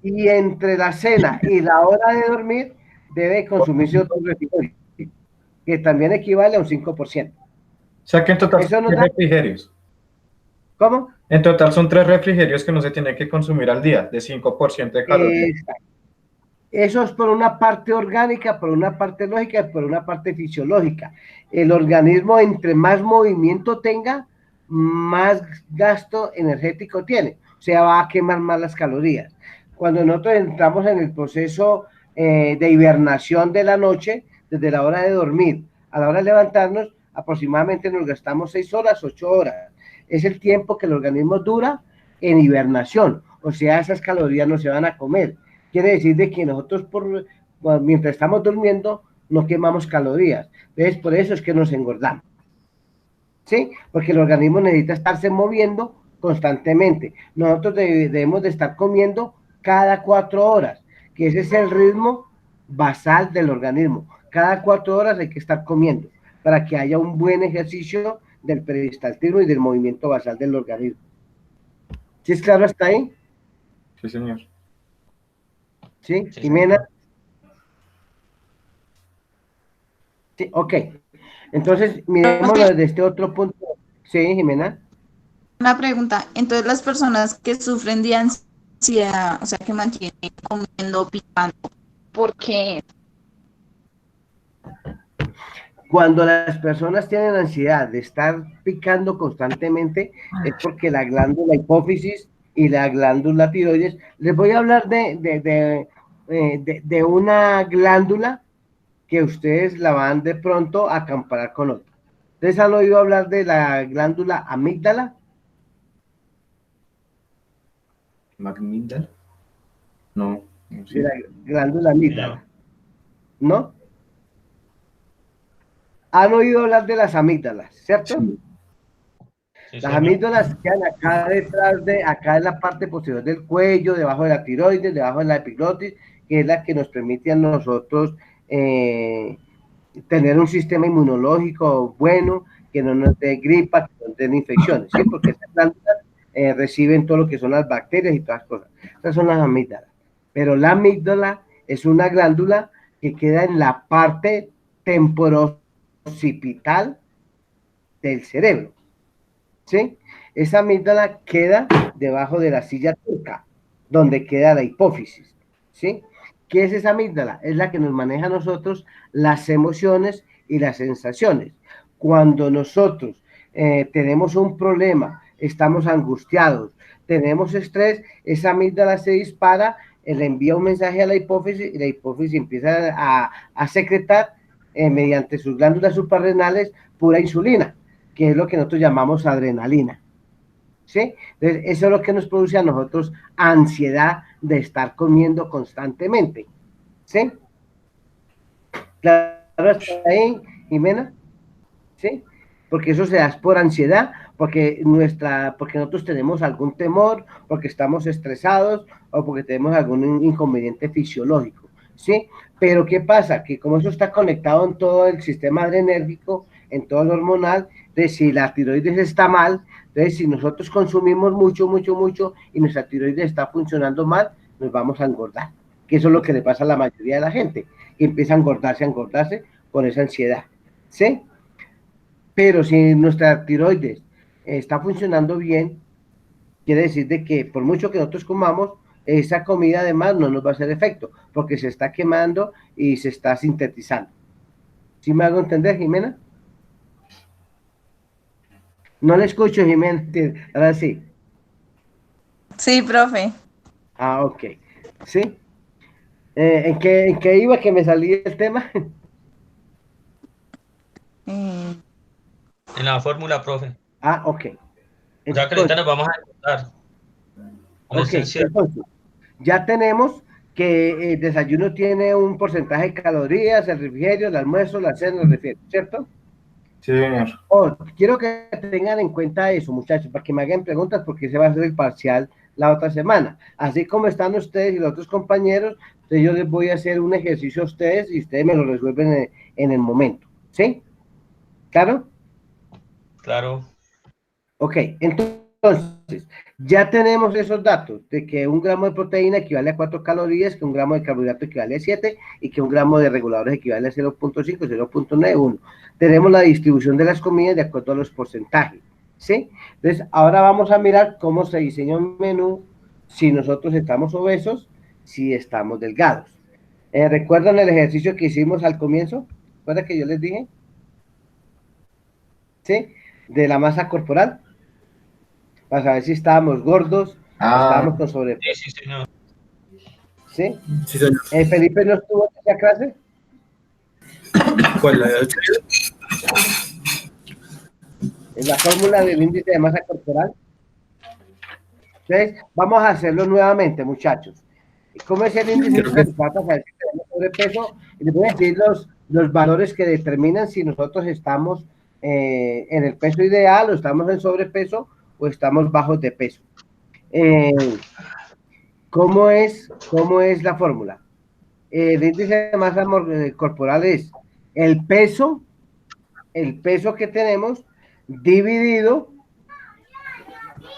Y entre la cena y la hora de dormir debe consumirse otro refrigerio, que también equivale a un 5%. O sea que en total Eso son nos 3 da, refrigerios. ¿cómo? En total son 3 refrigerios que no se tiene que consumir al día, de 5% de calorías. Eso es por una parte orgánica, por una parte lógica y por una parte fisiológica. El organismo, entre más movimiento tenga, más gasto energético tiene, o sea, va a quemar más las calorías. Cuando nosotros entramos en el proceso de hibernación de la noche, desde la hora de dormir a la hora de levantarnos, aproximadamente nos gastamos 6 horas, 8 horas. Es el tiempo que el organismo dura en hibernación, o sea, esas calorías no se van a comer. Quiere decir de que nosotros mientras estamos durmiendo no quemamos calorías. Entonces, por eso es que nos engordamos. ¿Sí? Porque el organismo necesita estarse moviendo constantemente. Nosotros debemos de estar comiendo cada 4 horas, que ese es el ritmo basal del organismo. Cada 4 horas hay que estar comiendo para que haya un buen ejercicio del peristaltismo y del movimiento basal del organismo. ¿Sí es claro hasta ahí? Sí, señor. ¿Sí? Sí, Jimena. señor. Sí, ok. Entonces, miremoslo desde este otro punto. Sí, Jimena. Una pregunta, entonces las personas que sufren de ansiedad, o sea, que mantienen comiendo, picando, ¿por qué? Cuando las personas tienen ansiedad de estar picando constantemente, es porque la glándula hipófisis y la glándula tiroides, les voy a hablar de una glándula que ustedes la van de pronto a comparar con otra. ¿Ustedes han oído hablar de la glándula amígdala? ¿Magnífica? No, no De sé. la glándula amígdala, ¿no? Han oído hablar de las amígdalas, ¿cierto? Sí. Sí, Las señor. amígdalas quedan acá detrás acá en la parte posterior del cuello, debajo de la tiroides, debajo de la epiglotis, que es la que nos permite a nosotros tener un sistema inmunológico bueno, que no nos dé gripa, que no nos den infecciones, ¿sí? Porque estas glándulas reciben todo lo que son las bacterias y todas las cosas. Estas son las amígdalas. Pero la amígdala es una glándula que queda en la parte temporocipital del cerebro. ¿Sí? Esa amígdala queda debajo de la silla turca, donde queda la hipófisis, ¿sí? ¿Qué es esa amígdala? Es la que nos maneja a nosotros las emociones y las sensaciones. Cuando nosotros tenemos un problema, estamos angustiados, tenemos estrés, esa amígdala se dispara, le envía un mensaje a la hipófisis y la hipófisis empieza a secretar mediante sus glándulas suprarrenales pura insulina, que es lo que nosotros llamamos adrenalina, ¿sí? Entonces, eso es lo que nos produce a nosotros ansiedad de estar comiendo constantemente, ¿sí? Claro, está ahí, Jimena, ¿sí? Porque eso se da por ansiedad, porque nosotros tenemos algún temor, porque estamos estresados o porque tenemos algún inconveniente fisiológico, ¿sí? Pero ¿qué pasa? Que como eso está conectado en todo el sistema adrenérgico, en todo lo hormonal, entonces si la tiroides está mal, entonces si nosotros consumimos mucho y nuestra tiroides está funcionando mal, nos vamos a engordar, que eso es lo que le pasa a la mayoría de la gente, que empieza a engordarse con esa ansiedad, ¿sí? Pero si nuestra tiroides está funcionando bien, quiere decir de que por mucho que nosotros comamos, esa comida además no nos va a hacer efecto, porque se está quemando y se está sintetizando. ¿Sí me hago entender, Jimena? No le escucho, Jimena. Ahora sí. Sí, profe. Ah, ok. ¿Sí? ¿En qué iba que me salí del tema? Mm, En la fórmula, profe. Ah, ok. O sea que ahorita Entonces, nos vamos a encontrar. Con ok, este encierro. entonces, ya tenemos que el desayuno tiene un porcentaje de calorías, el refrigerio, el almuerzo, la cena, el refrigerio, ¿cierto? Sí, señor. Oh, quiero que tengan en cuenta eso, muchachos, para que me hagan preguntas porque se va a hacer el parcial la otra semana. Así como están ustedes y los otros compañeros, entonces yo les voy a hacer un ejercicio a ustedes y ustedes me lo resuelven en el momento. ¿Sí? ¿Claro? Claro. Ok, entonces, ya tenemos esos datos de que 1 gramo de proteína equivale a 4 calorías, que 1 gramo de carbohidrato equivale a 7 y que 1 gramo de reguladores equivale a 0.5, 0.9, 1. Tenemos la distribución de las comidas de acuerdo a los porcentajes, ¿sí? Entonces, ahora vamos a mirar cómo se diseña un menú si nosotros estamos obesos, si estamos delgados. ¿Recuerdan el ejercicio que hicimos al comienzo? ¿Recuerdan que yo les dije? ¿Sí? De la masa corporal, para saber si estábamos gordos, estábamos con sobrepeso. Sí, sí, señor. ¿Sí? Sí, señor. Felipe no estuvo en esa clase. ¿Cuál la de 8? En la fórmula del índice de masa corporal. Entonces, vamos a hacerlo nuevamente, muchachos. ¿Cómo es el índice de masa corporal para saber si tenemos sobrepeso? Y les voy a decir los valores que determinan si nosotros estamos en el peso ideal, o estamos en sobrepeso, o estamos bajos de peso. ¿Cómo es la fórmula? El índice de masa corporal es el peso que tenemos dividido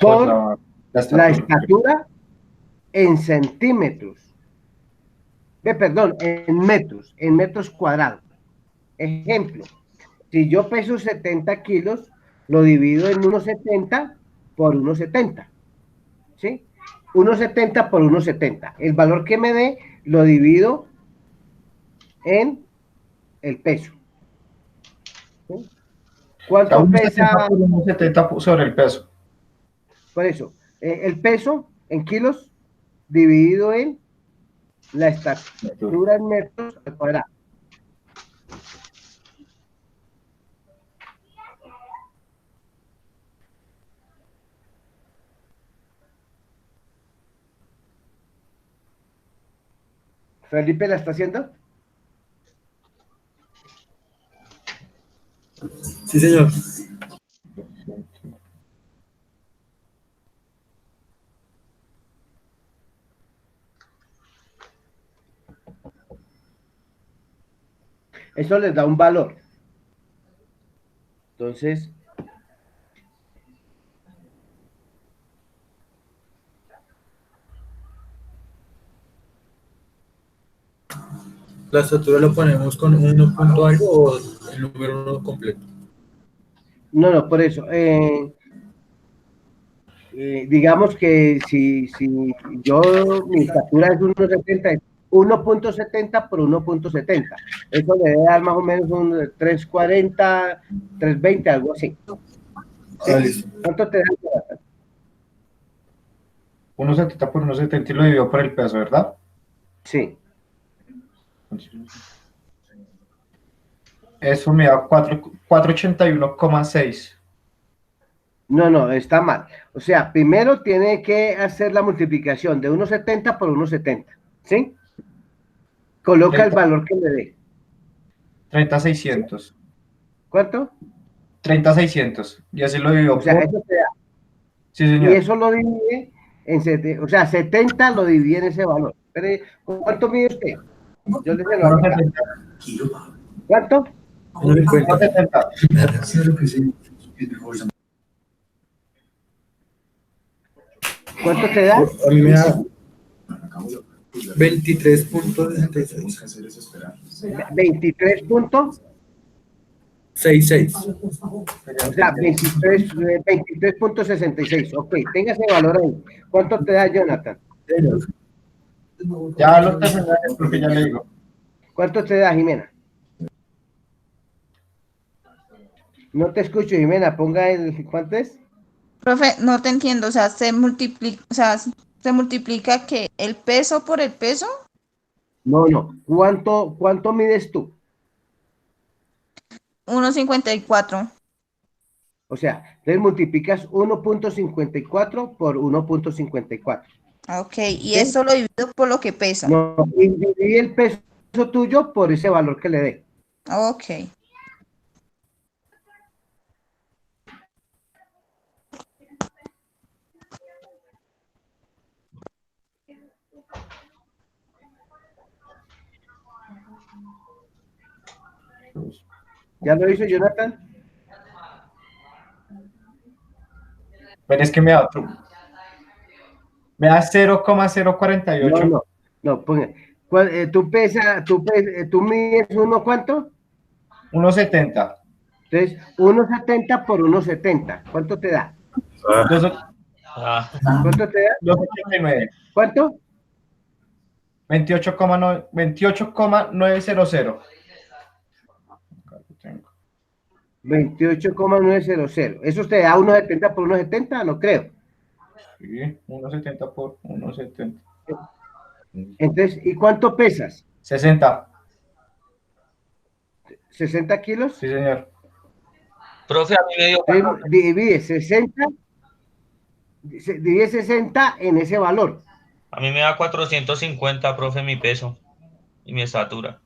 por la estatura en centímetros. Perdón, en metros cuadrados. Ejemplo, si yo peso 70 kilos, lo divido en 1,70 por 1,70. ¿Sí? 1,70 por 1,70. El valor que me dé lo divido en el peso. ¿Sí? ¿Cuánto pesa? 1,70 sobre el peso. Por eso, el peso en kilos dividido en la estatura en metros al cuadrado. ¿Felipe la está haciendo? Sí, señor. Eso les da un valor. Entonces, ¿La estatura lo ponemos con 1 punto algo o el número 1 completo? no, por eso. Digamos que si mi estatura es 1,70, 1,70 por 1,70. Eso le debe dar más o menos un 3,40, 3,20, algo así. ¿Sí? Listo. ¿Cuánto te da? 1,70 por 1,70 y lo dividió por el peso, ¿verdad? Sí. Eso me da 481,6. No, está mal. O sea, primero tiene que hacer la multiplicación de 1,70 por 1,70. ¿Sí? Coloca el valor que le dé. 30,600. ¿Cuánto? 30,600. Y así lo dividió O sea, por... eso te da. Sí, Y señor. eso lo divide en 70, o sea, 70 lo divide en ese valor. Pero, ¿cuánto mide usted? Yo le digo, 1,70. ¿cuánto? 1,70. ¿Cuánto te da? A mí me da 23.66. 23 puntos, 66. o sea, 23.66. Ok, tenga ese valor ahí. ¿Cuánto te da, Jonathan? Ya lo terminé, porque ya le digo. ¿Cuánto te da, Jimena? No te escucho, Jimena. Ponga el... ¿Cuánto es? Profe, no te entiendo, o sea, se multiplica que el peso por el peso. No. ¿Cuánto mides tú? 1,54. O sea, entonces multiplicas 1,54 por 1,54. Ok, y eso lo divido por lo que pesa. No, y dividí el peso tuyo por ese valor que le dé. Ok. ¿Ya lo hizo, Jonathan? Pero es que me da 0,048. No, ponga. ¿Tú mides uno cuánto? 1,70. Entonces, 1,70 por 1,70. ¿Cuánto te da? Ah, ¿Cuánto te da? 2,89. ¿Cuánto? 28,900. 28,900. ¿Eso te da 1,70 por 1,70? No creo. Sí, 1,70 por 1,70. Entonces, ¿y cuánto pesas? 60. ¿60 kilos? Sí, señor. Profe, a mí me dio Divide 60, divide 60 en ese valor. A mí me da 450, profe, mi peso y mi estatura.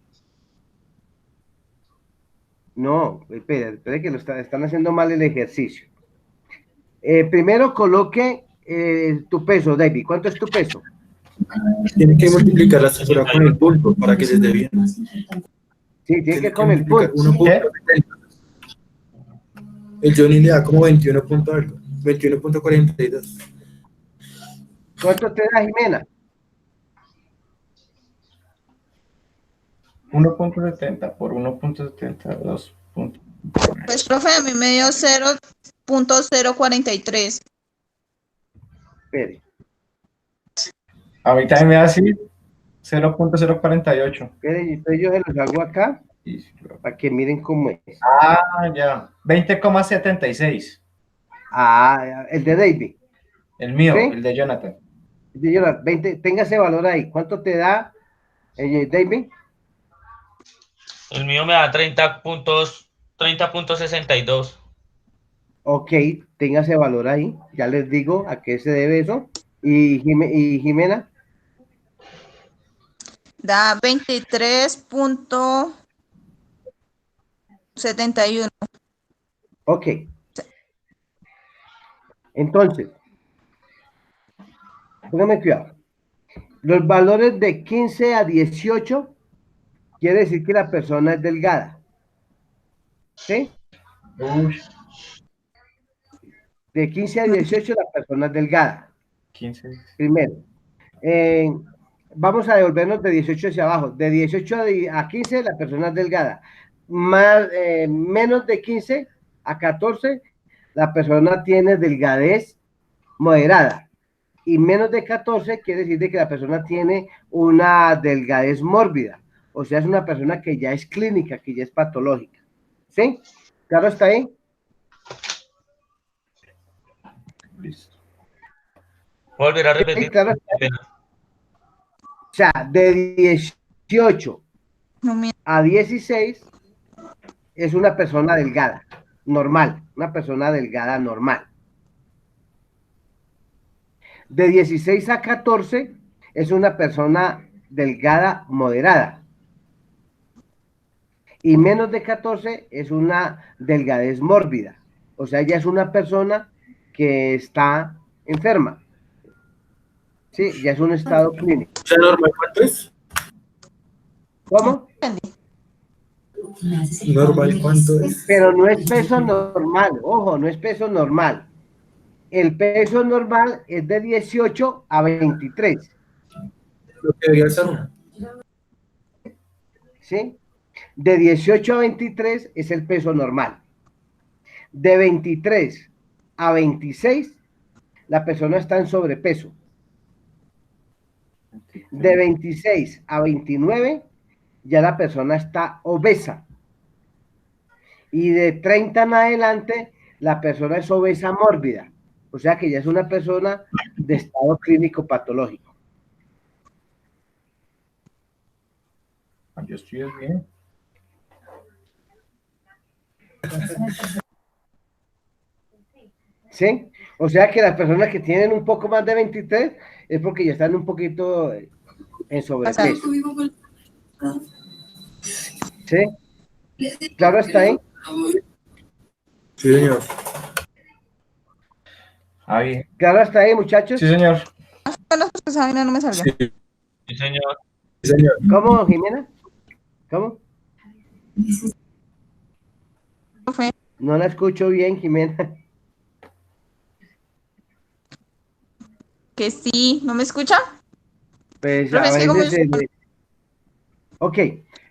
No, espera que están haciendo mal el ejercicio. Primero coloque tu peso, David. ¿Cuánto es tu peso? Tiene que multiplicar la estatura con el punto para que les dé bien. Sí, tiene que con el punto. 1.70. El Johnny le da como 21 punto algo. 21.42. ¿Cuánto te da, Jimena? 1,70 por 1,72. Pues, profe, a mí me dio 0.043. Espere, A mí también me da así 0,048. espere, entonces yo se los hago acá para que miren cómo es. Ah, ya. 20,76. Ah, el de David. El mío, ¿Sí? el de Jonathan. De Jonathan, 20, tenga ese valor ahí. ¿Cuánto te da, David? El mío me da 30.62. Ok, tenga ese valor ahí. Ya les digo a qué se debe eso. ¿Y Jimena? Da 23.71. Ok. Entonces, póngame cuidado. Los valores de 15 a 18 quiere decir que la persona es delgada. ¿Sí? Uy, De 15 a 18 la persona es delgada. 15. Primero. Vamos a devolvernos de 18 hacia abajo. De 18 a 15 la persona es delgada. Menos de 15 a 14 la persona tiene delgadez moderada. Y menos de 14 quiere decir de que la persona tiene una delgadez mórbida. O sea, es una persona que ya es clínica, que ya es patológica. ¿Sí? ¿Claro está ahí? Listo. Volver a Sí, repetir. claro está ahí. O sea, de 18 No me- a 16 es una persona delgada, normal, una persona delgada normal. De 16 a 14 es una persona delgada moderada. Y menos de 14 es una delgadez mórbida. O sea, ya es una persona que está enferma. Sí, ya es un estado clínico. ¿Ya normal cuánto es? ¿Cómo? Normal cuánto es. Pero no es peso normal, ojo, no es peso normal. El peso normal es de 18 a 23. Lo que debería ser uno. ¿Sí? De 18 a 23 es el peso normal. De 23 a 26, la persona está en sobrepeso. De 26 a 29, ya la persona está obesa. Y de 30 en adelante, la persona es obesa mórbida. O sea que ya es una persona de estado clínico patológico. Yo estoy bien. ¿Sí? O sea que las personas que tienen un poco más de 23 es porque ya están un poquito en sobrepeso. ¿Sí? Claro está ahí. Sí, señor. Ah, bien. Claro hasta ahí, muchachos. Sí, señor. Bueno, pues esa vaina no me salió. Sí, Sí, señor. señor. ¿Cómo, Jimena? ¿Cómo? Profe, No la escucho bien, Jimena. que sí, ¿no me escucha? Pues Profe, a es que como veces... Ok,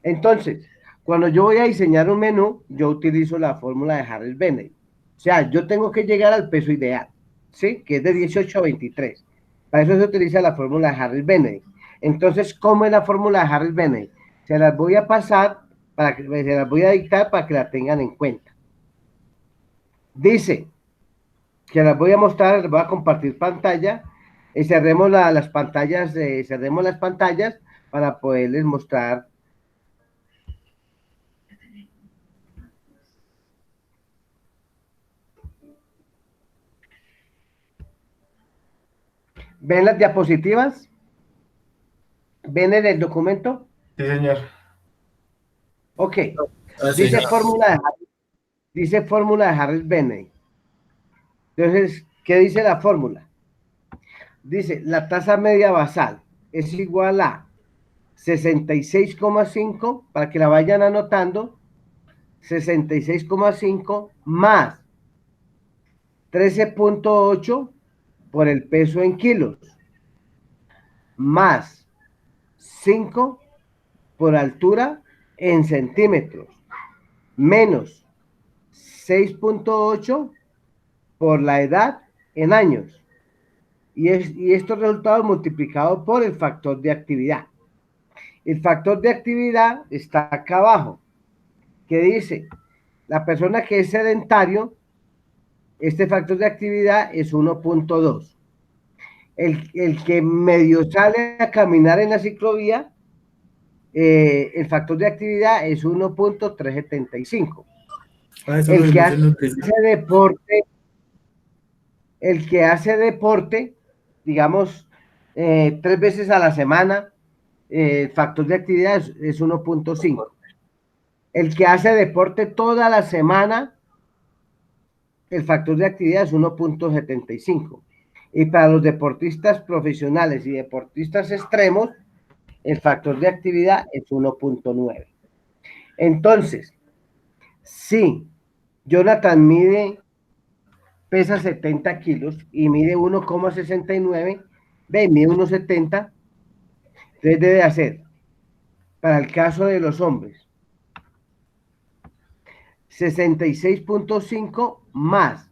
entonces, cuando yo voy a diseñar un menú, yo utilizo la fórmula de Harris Benedict. O sea, yo tengo que llegar al peso ideal, ¿sí? Que es de 18 a 23. Para eso se utiliza la fórmula de Harris Benedict. Entonces, ¿cómo es la fórmula de Harris-Bennett? Se las voy a pasar, se las voy a dictar para que la tengan en cuenta. Dice, que las voy a mostrar, les voy a compartir pantalla, y cerremos las pantallas, para poderles mostrar. ¿Ven las diapositivas? ¿Ven en el documento? Sí, señor. Ok. Así Dice es. fórmula de Harris-Bennett. Entonces, ¿qué dice la fórmula? Dice, la tasa media basal es igual a 66,5, para que la vayan anotando, 66,5 más 13,8 por el peso en kilos, más 5 por altura en centímetros, menos 6,8 por la edad en años. Y estos resultados multiplicados por el factor de actividad. El factor de actividad está acá abajo, que dice, la persona que es sedentario, este factor de actividad es 1,2. El que medio sale a caminar en la ciclovía, el factor de actividad es 1,375. Eso lo El que vimos hace en nutrición. deporte, el que hace deporte, digamos, 3 veces a la semana, el factor de actividad es 1,5. El que hace deporte toda la semana, el factor de actividad es 1,75. Y para los deportistas profesionales y deportistas extremos, el factor de actividad es 1,9. Entonces, si Jonathan pesa 70 kilos y mide 1,69, mide 1,70, entonces debe hacer, para el caso de los hombres, 66,5 más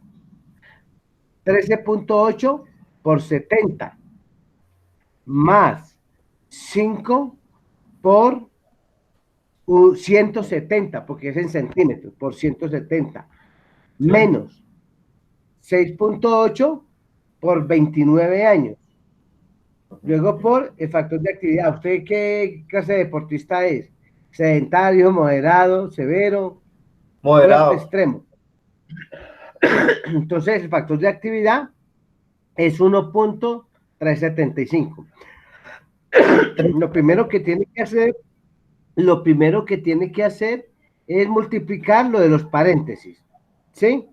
13,8 por 70, más 5 por 170, porque es en centímetros, por 170, menos 6,8 por 29 años. Luego por el factor de actividad. ¿Usted qué clase de deportista es? ¿Sedentario, moderado, severo o Moderado. extremo? Entonces el factor de actividad es 1,375. Lo primero que tiene que hacer es multiplicar lo de los paréntesis, ¿sí?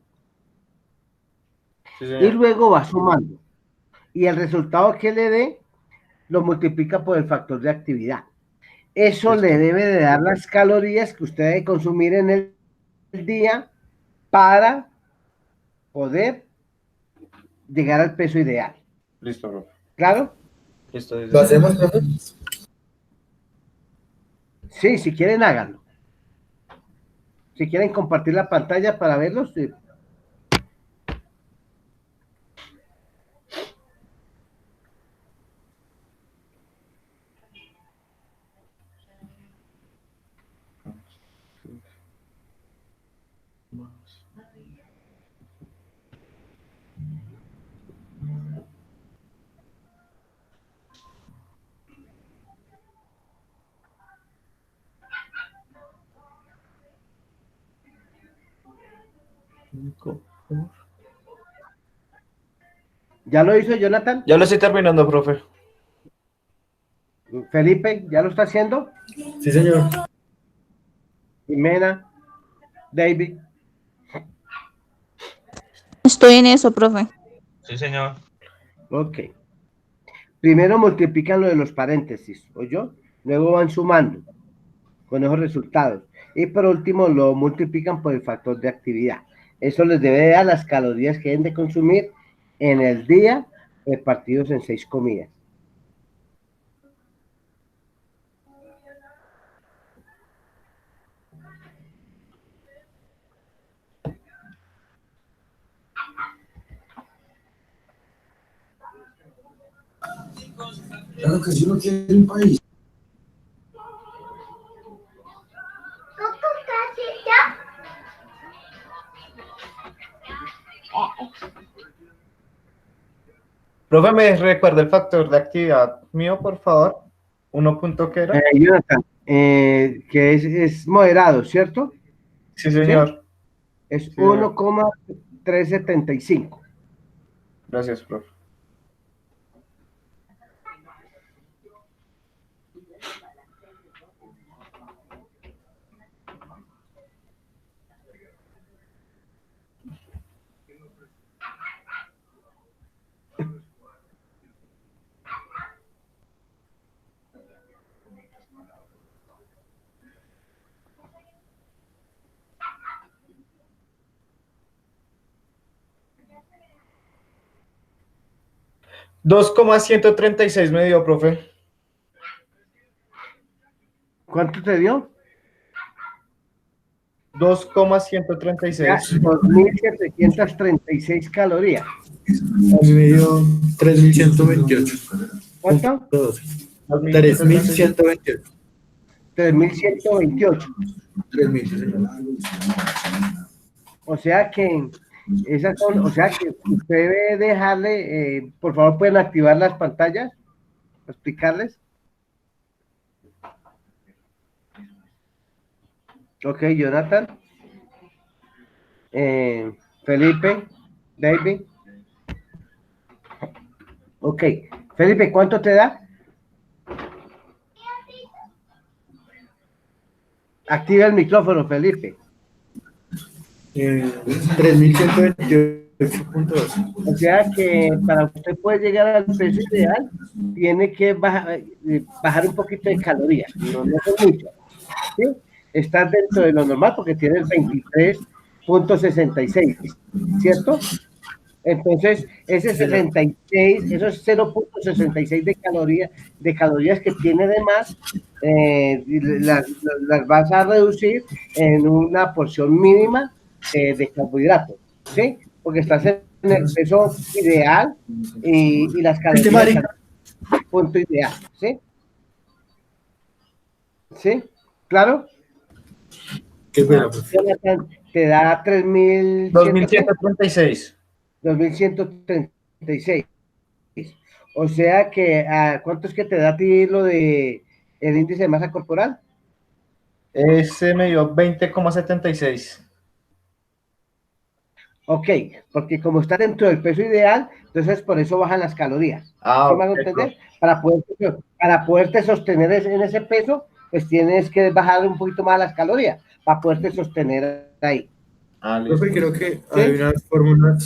Sí, Y señor. luego va sumando. Y el resultado que le dé lo multiplica por el factor de actividad. Eso Listo. le debe de dar las calorías que usted debe consumir en el día para poder llegar al peso ideal. Listo, profe. ¿Claro? Listo, sí, ¿Lo señor. hacemos, profe? Sí, si quieren háganlo. Si quieren compartir la pantalla para verlos, sí. ¿Ya lo hizo Jonathan? Ya lo estoy terminando, profe. Felipe, ¿ya lo está haciendo? Sí, señor. Jimena, David. Estoy en eso, profe. Sí, señor. Ok. Primero multiplican lo de los paréntesis, ¿oyó? Luego van sumando con esos resultados. Y por último lo multiplican por el factor de actividad. Eso les debe dar las calorías que deben de consumir en el día, repartidos en 6 comidas. Claro que si uno quiere un país. Profe, ¿me recuerda el factor de actividad mío, por favor? ¿Uno punto qué era? Jonathan, que es moderado, ¿cierto? Sí, señor. Es Sí, señor. 1,375. Gracias, profe. $2,136 me dio, profe. ¿Cuánto te dio? 2,136. 2.736 calorías. A mí me dio 3.128. ¿Cuánto? 3.128. 3.128. 3.000, sí, señor. O sea que esas son, o sea que usted debe dejarle, por favor, pueden activar las pantallas, explicarles. Ok, Jonathan, Felipe, David. Ok, Felipe, ¿cuánto te da? Activa el micrófono, Felipe. 3.128.2. O sea que para usted poder llegar al peso ideal, tiene que bajar un poquito de calorías, no son muchas, ¿sí? Está dentro de lo normal porque tiene el 23,66, ¿cierto? Entonces, ese 66, esos 0,66 de calorías que tiene de más, las vas a reducir en una porción mínima de carbohidratos, ¿sí? Porque estás en el peso ideal y las calorías están en el punto ideal, ¿sí? ¿Sí? ¿Claro? Qué pena, profe. Jonathan, te da 3.100, 2,136. 2.136. O sea que, ¿cuánto es que te da a ti lo de el índice de masa corporal? Ese me dio 20,76. Ok, porque como está dentro del peso ideal, entonces por eso bajan las calorías. ¿Sí me hago entender? Para poderte sostener en ese peso, pues tienes que bajar un poquito más las calorías para poderte sostener ahí. Profe, creo que hay una fórmula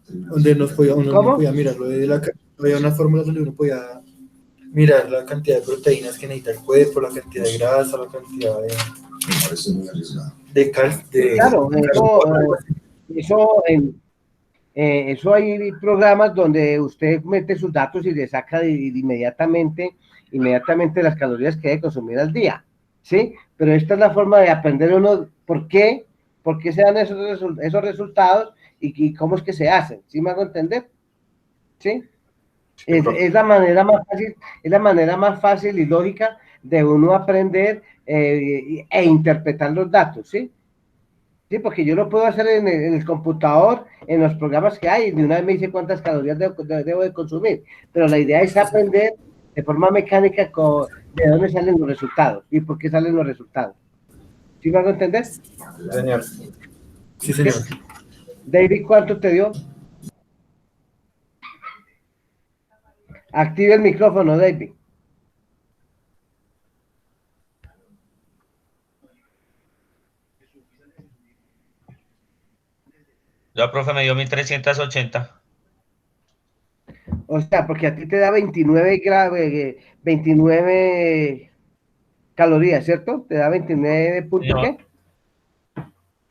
donde uno no podía mirar lo de había una fórmula donde uno podía mirar la cantidad de proteínas que necesita el cuerpo, la cantidad de grasa, la cantidad de Claro, eso hay programas donde usted mete sus datos y le saca inmediatamente las calorías que debe consumir al día, ¿sí? Pero esta es la forma de aprender uno por qué se dan esos resultados y cómo es que se hacen, ¿sí me hago entender? ¿Sí? Es la manera más fácil y lógica de uno aprender e interpretar los datos, ¿sí? Sí, porque yo lo puedo hacer en el computador, en los programas que hay, y de una vez me dice cuántas calorías debo de consumir. Pero la idea es aprender de forma mecánica de dónde salen los resultados y por qué salen los resultados. ¿Sí me hago entender? Señor. Sí, señor. David, ¿cuánto te dio? Active el micrófono, David. Ya, profe, me dio 1.380. O sea, porque a ti te da 29 calorías, ¿cierto? Te da 29 puntos, ¿qué?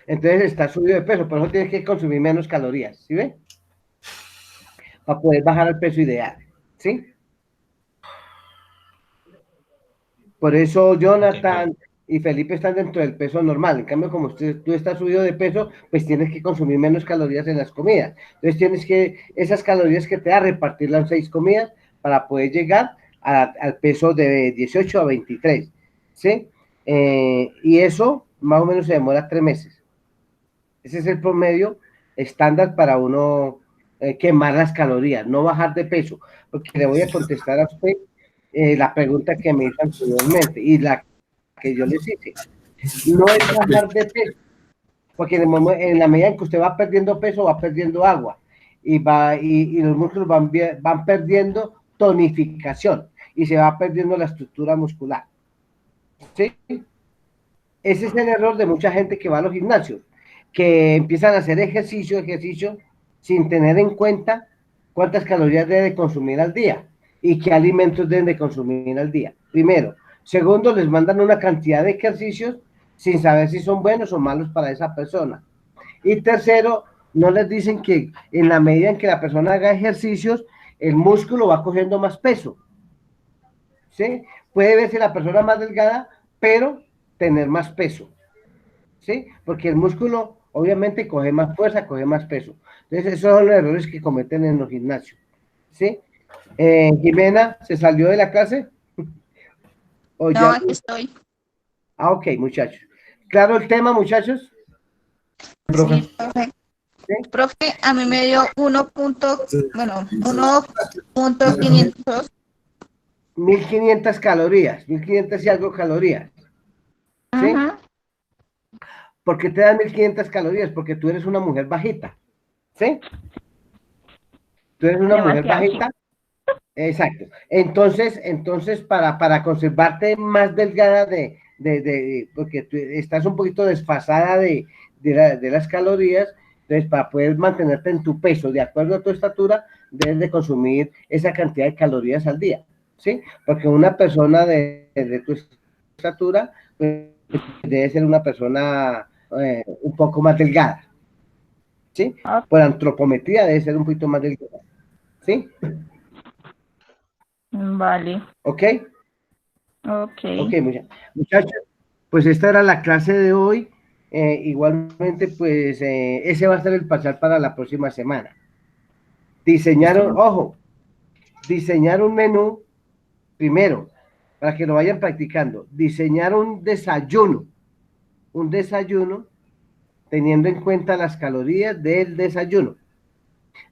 Entonces está subido de peso, por eso tienes que consumir menos calorías, ¿sí ve? Para poder bajar al peso ideal, ¿sí? Por eso Jonathan y Felipe están dentro del peso normal. En cambio, como tú estás subido de peso, pues tienes que consumir menos calorías en las comidas. Entonces tienes que, esas calorías que te da, repartirlas en 6 comidas para poder llegar al peso de 18 a 23, ¿sí? Y eso más o menos se demora 3 meses. Ese es el promedio estándar para uno quemar las calorías, no bajar de peso, porque le voy a contestar a usted la pregunta que me hizo anteriormente y la que yo les hice. No es bajar de peso, porque en la medida en que usted va perdiendo peso, va perdiendo agua y los músculos van perdiendo tonificación y se va perdiendo la estructura muscular. ¿Sí? Ese es el error de mucha gente que va a los gimnasios, que empiezan a hacer ejercicio sin tener en cuenta cuántas calorías debe consumir al día y qué alimentos deben de consumir al día. Primero. Segundo, les mandan una cantidad de ejercicios sin saber si son buenos o malos para esa persona. Y tercero, no les dicen que en la medida en que la persona haga ejercicios, el músculo va cogiendo más peso. ¿Sí? Puede verse la persona más delgada, pero tener más peso. ¿Sí? Porque el músculo obviamente coge más fuerza, coge más peso. Entonces, esos son los errores que cometen en los gimnasios. ¿Sí? Jimena, ¿se salió de la clase? No, ya... aquí estoy. Ah, ok, muchachos. ¿Claro el tema, muchachos? Profe. Sí, profe. ¿Sí? Profe, a mí me dio 1.500. 1500 calorías, 1500 y algo calorías. ¿Sí? Ajá. ¿Por qué te dan 1500 calorías? Porque tú eres una mujer bajita. ¿Sí? Tú eres una mujer bajita. Exacto. Entonces para conservarte más delgada porque tú estás un poquito desfasada de las calorías, entonces para poder mantenerte en tu peso de acuerdo a tu estatura, debes de consumir esa cantidad de calorías al día, ¿sí? Porque una persona de tu estatura pues, debe ser una persona un poco más delgada, ¿sí? Por antropometría debe ser un poquito más delgada, ¿sí? Vale. ¿Ok? Ok. Ok, muchachos, pues esta era la clase de hoy. Igualmente, pues ese va a ser el parcial para la próxima semana. Diseñar un menú primero, para que lo vayan practicando. Diseñar un desayuno teniendo en cuenta las calorías del desayuno.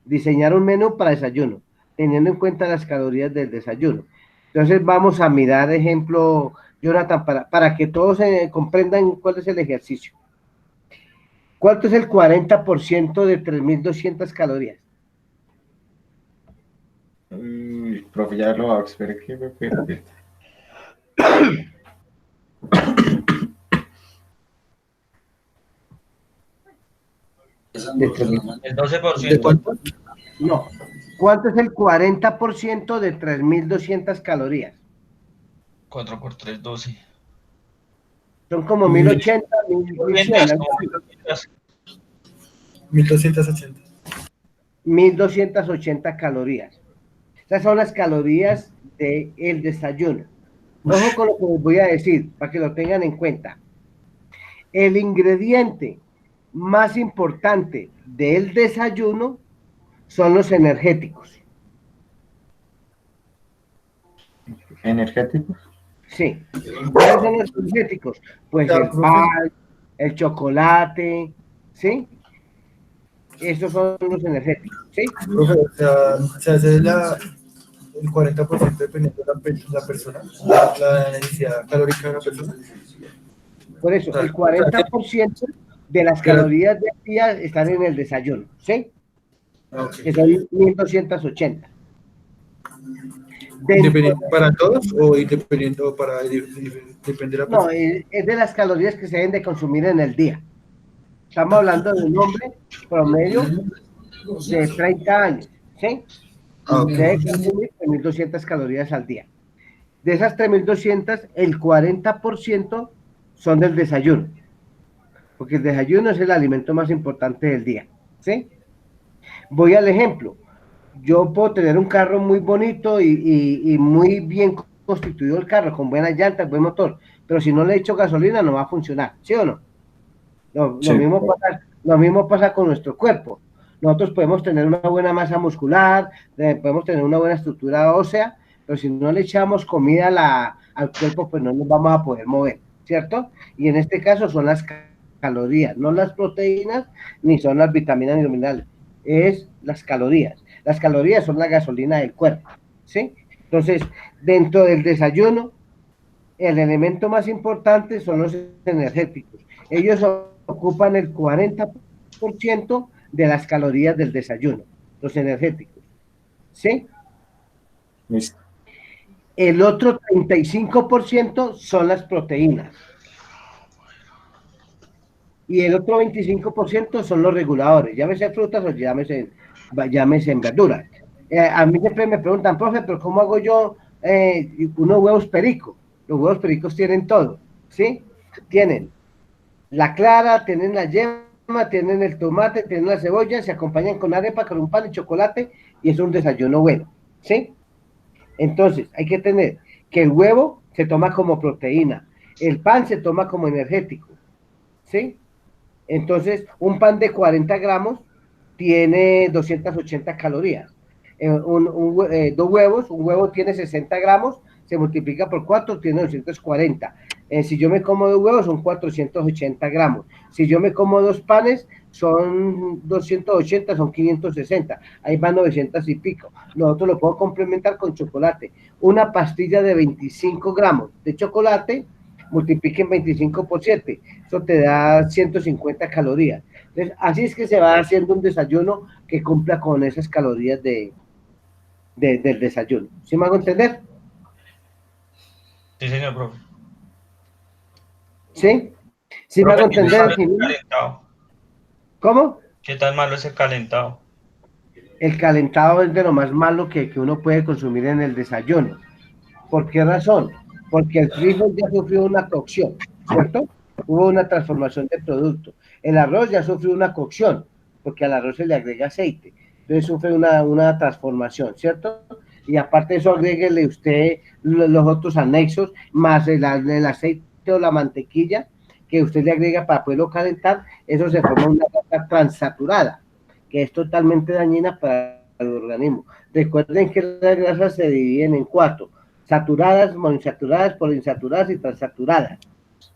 Diseñar un menú para desayuno, teniendo en cuenta las calorías del desayuno. Entonces vamos a mirar ejemplo, Jonathan, para que todos comprendan cuál es el ejercicio. ¿Cuánto es el 40% de 3200 calorías? Profe, ya lo hago, espere que me pierda. El 12%. ¿De cuánto? No. ¿Cuánto es el 40% de 3200 calorías? 4 por 3, 12. Son como 1080, 1100, 1280. 1280 calorías. Esas son las calorías del desayuno. Ojo con lo que les voy a decir, para que lo tengan en cuenta. El ingrediente más importante del desayuno son los energéticos. ¿Energéticos? Sí. ¿Cuáles son los energéticos? Pues el pan, el chocolate, ¿sí? Estos son los energéticos, ¿sí? Profe, o sea, se hace el 40% dependiendo de la persona, la necesidad calórica de la persona. Por eso, el 40% de las calorías del día están en el desayuno, ¿sí? Okay. Que son 1280. ¿Independiente para todos o independiente o para depende de la persona? No, es de las calorías que se deben de consumir en el día. Estamos hablando de un hombre promedio de 30 años, ¿sí? Debe consumir 3200 calorías al día. De esas 3200, el 40% son del desayuno, porque el desayuno es el alimento más importante del día, ¿sí? Voy al ejemplo. Yo puedo tener un carro muy bonito y muy bien constituido el carro, con buenas llantas, buen motor, pero si no le echo gasolina no va a funcionar, ¿sí o no? Lo mismo pasa con nuestro cuerpo. Nosotros podemos tener una buena masa muscular, podemos tener una buena estructura ósea, pero si no le echamos comida al cuerpo, pues no nos vamos a poder mover, ¿cierto? Y en este caso son las calorías, no las proteínas, ni son las vitaminas ni los minerales, es las calorías. Las calorías son la gasolina del cuerpo, ¿sí? Entonces, dentro del desayuno, el elemento más importante son los energéticos. Ellos ocupan el 40% de las calorías del desayuno, los energéticos, ¿sí? Listo. El otro 35% son las proteínas. Y el otro 25% son los reguladores, llámese frutas o llámese en verduras. A mí siempre me preguntan, profe, pero ¿cómo hago yo unos huevos pericos? Los huevos pericos tienen todo, ¿sí? Tienen la clara, tienen la yema, tienen el tomate, tienen la cebolla, se acompañan con arepa, con un pan y chocolate, y es un desayuno bueno, ¿sí? Entonces, hay que tener que el huevo se toma como proteína, el pan se toma como energético, ¿sí? Entonces, un pan de 40 gramos tiene 280 calorías. Dos huevos, un huevo tiene 60 gramos, se multiplica por 4, tiene 240. Si yo me como dos huevos, son 480 gramos. Si yo me como dos panes, son 280, son 560. Ahí van 900 y pico. Nosotros lo puedo complementar con chocolate. Una pastilla de 25 gramos de chocolate, multipliquen 25 por 7, eso te da 150 calorías. Entonces, así es que se va haciendo un desayuno que cumpla con esas calorías del desayuno. ¿Sí me hago entender? Sí, señor, profe. ¿Sí? ¿Sí me hago entender, Jimmy? ¿Cómo? ¿Qué tan malo es el calentado? El calentado es de lo más malo que uno puede consumir en el desayuno. ¿Por qué razón? Porque el frijol ya sufrió una cocción, ¿cierto? Hubo una transformación de producto. El arroz ya sufrió una cocción, porque al arroz se le agrega aceite. Entonces sufre una transformación, ¿cierto? Y aparte de eso, agréguele usted los otros anexos, más el aceite o la mantequilla que usted le agrega para poderlo calentar, eso se forma una grasa transaturada, que es totalmente dañina para el organismo. Recuerden que las grasas se dividen en 4: saturadas, monoinsaturadas, poliinsaturadas y transaturadas.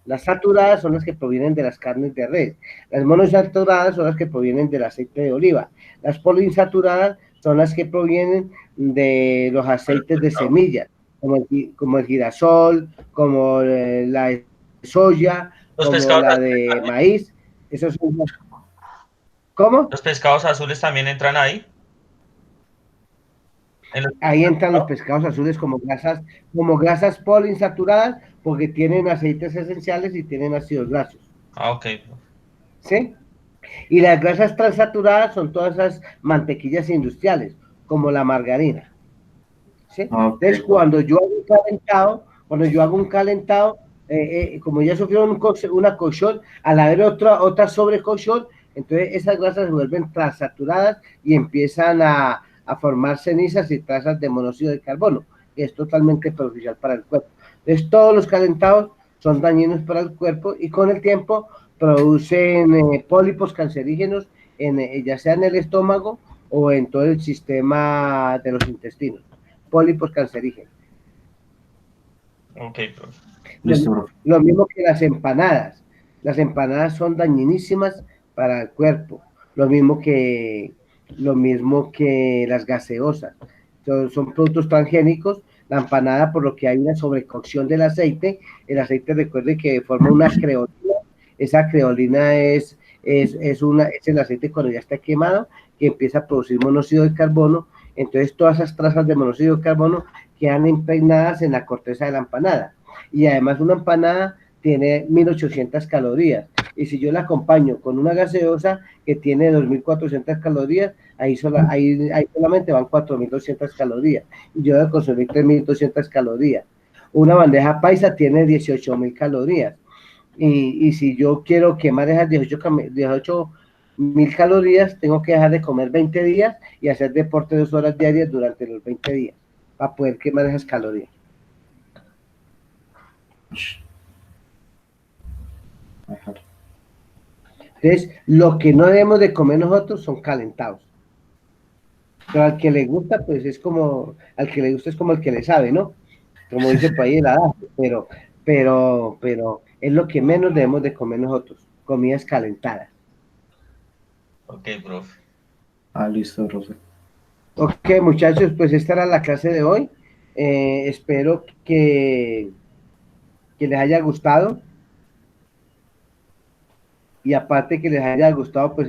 Las saturadas son las que provienen de las carnes de res. Las monoinsaturadas son las que provienen del aceite de oliva. Las poliinsaturadas son las que provienen de los aceites de semillas, como el girasol, como la de soya, Los como pescados la azules de también. maíz. Esos son... ¿Cómo? Los pescados azules también entran ahí. Ahí entran los pescados azules como grasas poliinsaturadas, porque tienen aceites esenciales y tienen ácidos grasos, Ah, ok. ¿sí? Y las grasas transaturadas son todas esas mantequillas industriales, como la margarina, ¿sí? Ok, Entonces, cuando yo hago un calentado, como ya sufrieron una cocción, al haber otra sobrecocción, entonces esas grasas se vuelven transaturadas y empiezan a formar cenizas y trazas de monóxido de carbono, que es totalmente perjudicial para el cuerpo. Entonces, todos los calentados son dañinos para el cuerpo y con el tiempo producen pólipos cancerígenos, ya sea en el estómago o en todo el sistema de los intestinos. Pólipos cancerígenos. Ok, profe. listo, profe. Lo mismo que las empanadas. Las empanadas son dañinísimas para el cuerpo. Lo mismo que las gaseosas. Son productos transgénicos. La empanada, por lo que hay una sobrecocción del aceite, el aceite, recuerde que forma una creolina. Esa creolina es el aceite cuando ya está quemado, que empieza a producir monóxido de carbono. Entonces, todas esas trazas de monóxido de carbono quedan impregnadas en la corteza de la empanada. Y además, una empanada tiene 1800 calorías. Y si yo la acompaño con una gaseosa que tiene 2400 calorías, ahí solamente van 4200 calorías. Y yo debo consumir 3200 calorías. Una bandeja paisa tiene 18000 calorías. Y si yo quiero quemar esas 18.000 calorías, tengo que dejar de comer 20 días y hacer deporte 2 horas diarias durante los 20 días para poder quemar esas calorías. Entonces, lo que no debemos de comer nosotros son calentados. Pero al que le gusta, pues es como, al que le gusta es como el que le sabe, ¿no? Como dice por ahí el adagio, pero es lo que menos debemos de comer nosotros, comidas calentadas. Ok, profe. Listo, profe. Ok, muchachos, pues esta era la clase de hoy. Espero que les haya gustado. Y aparte que les haya gustado, pues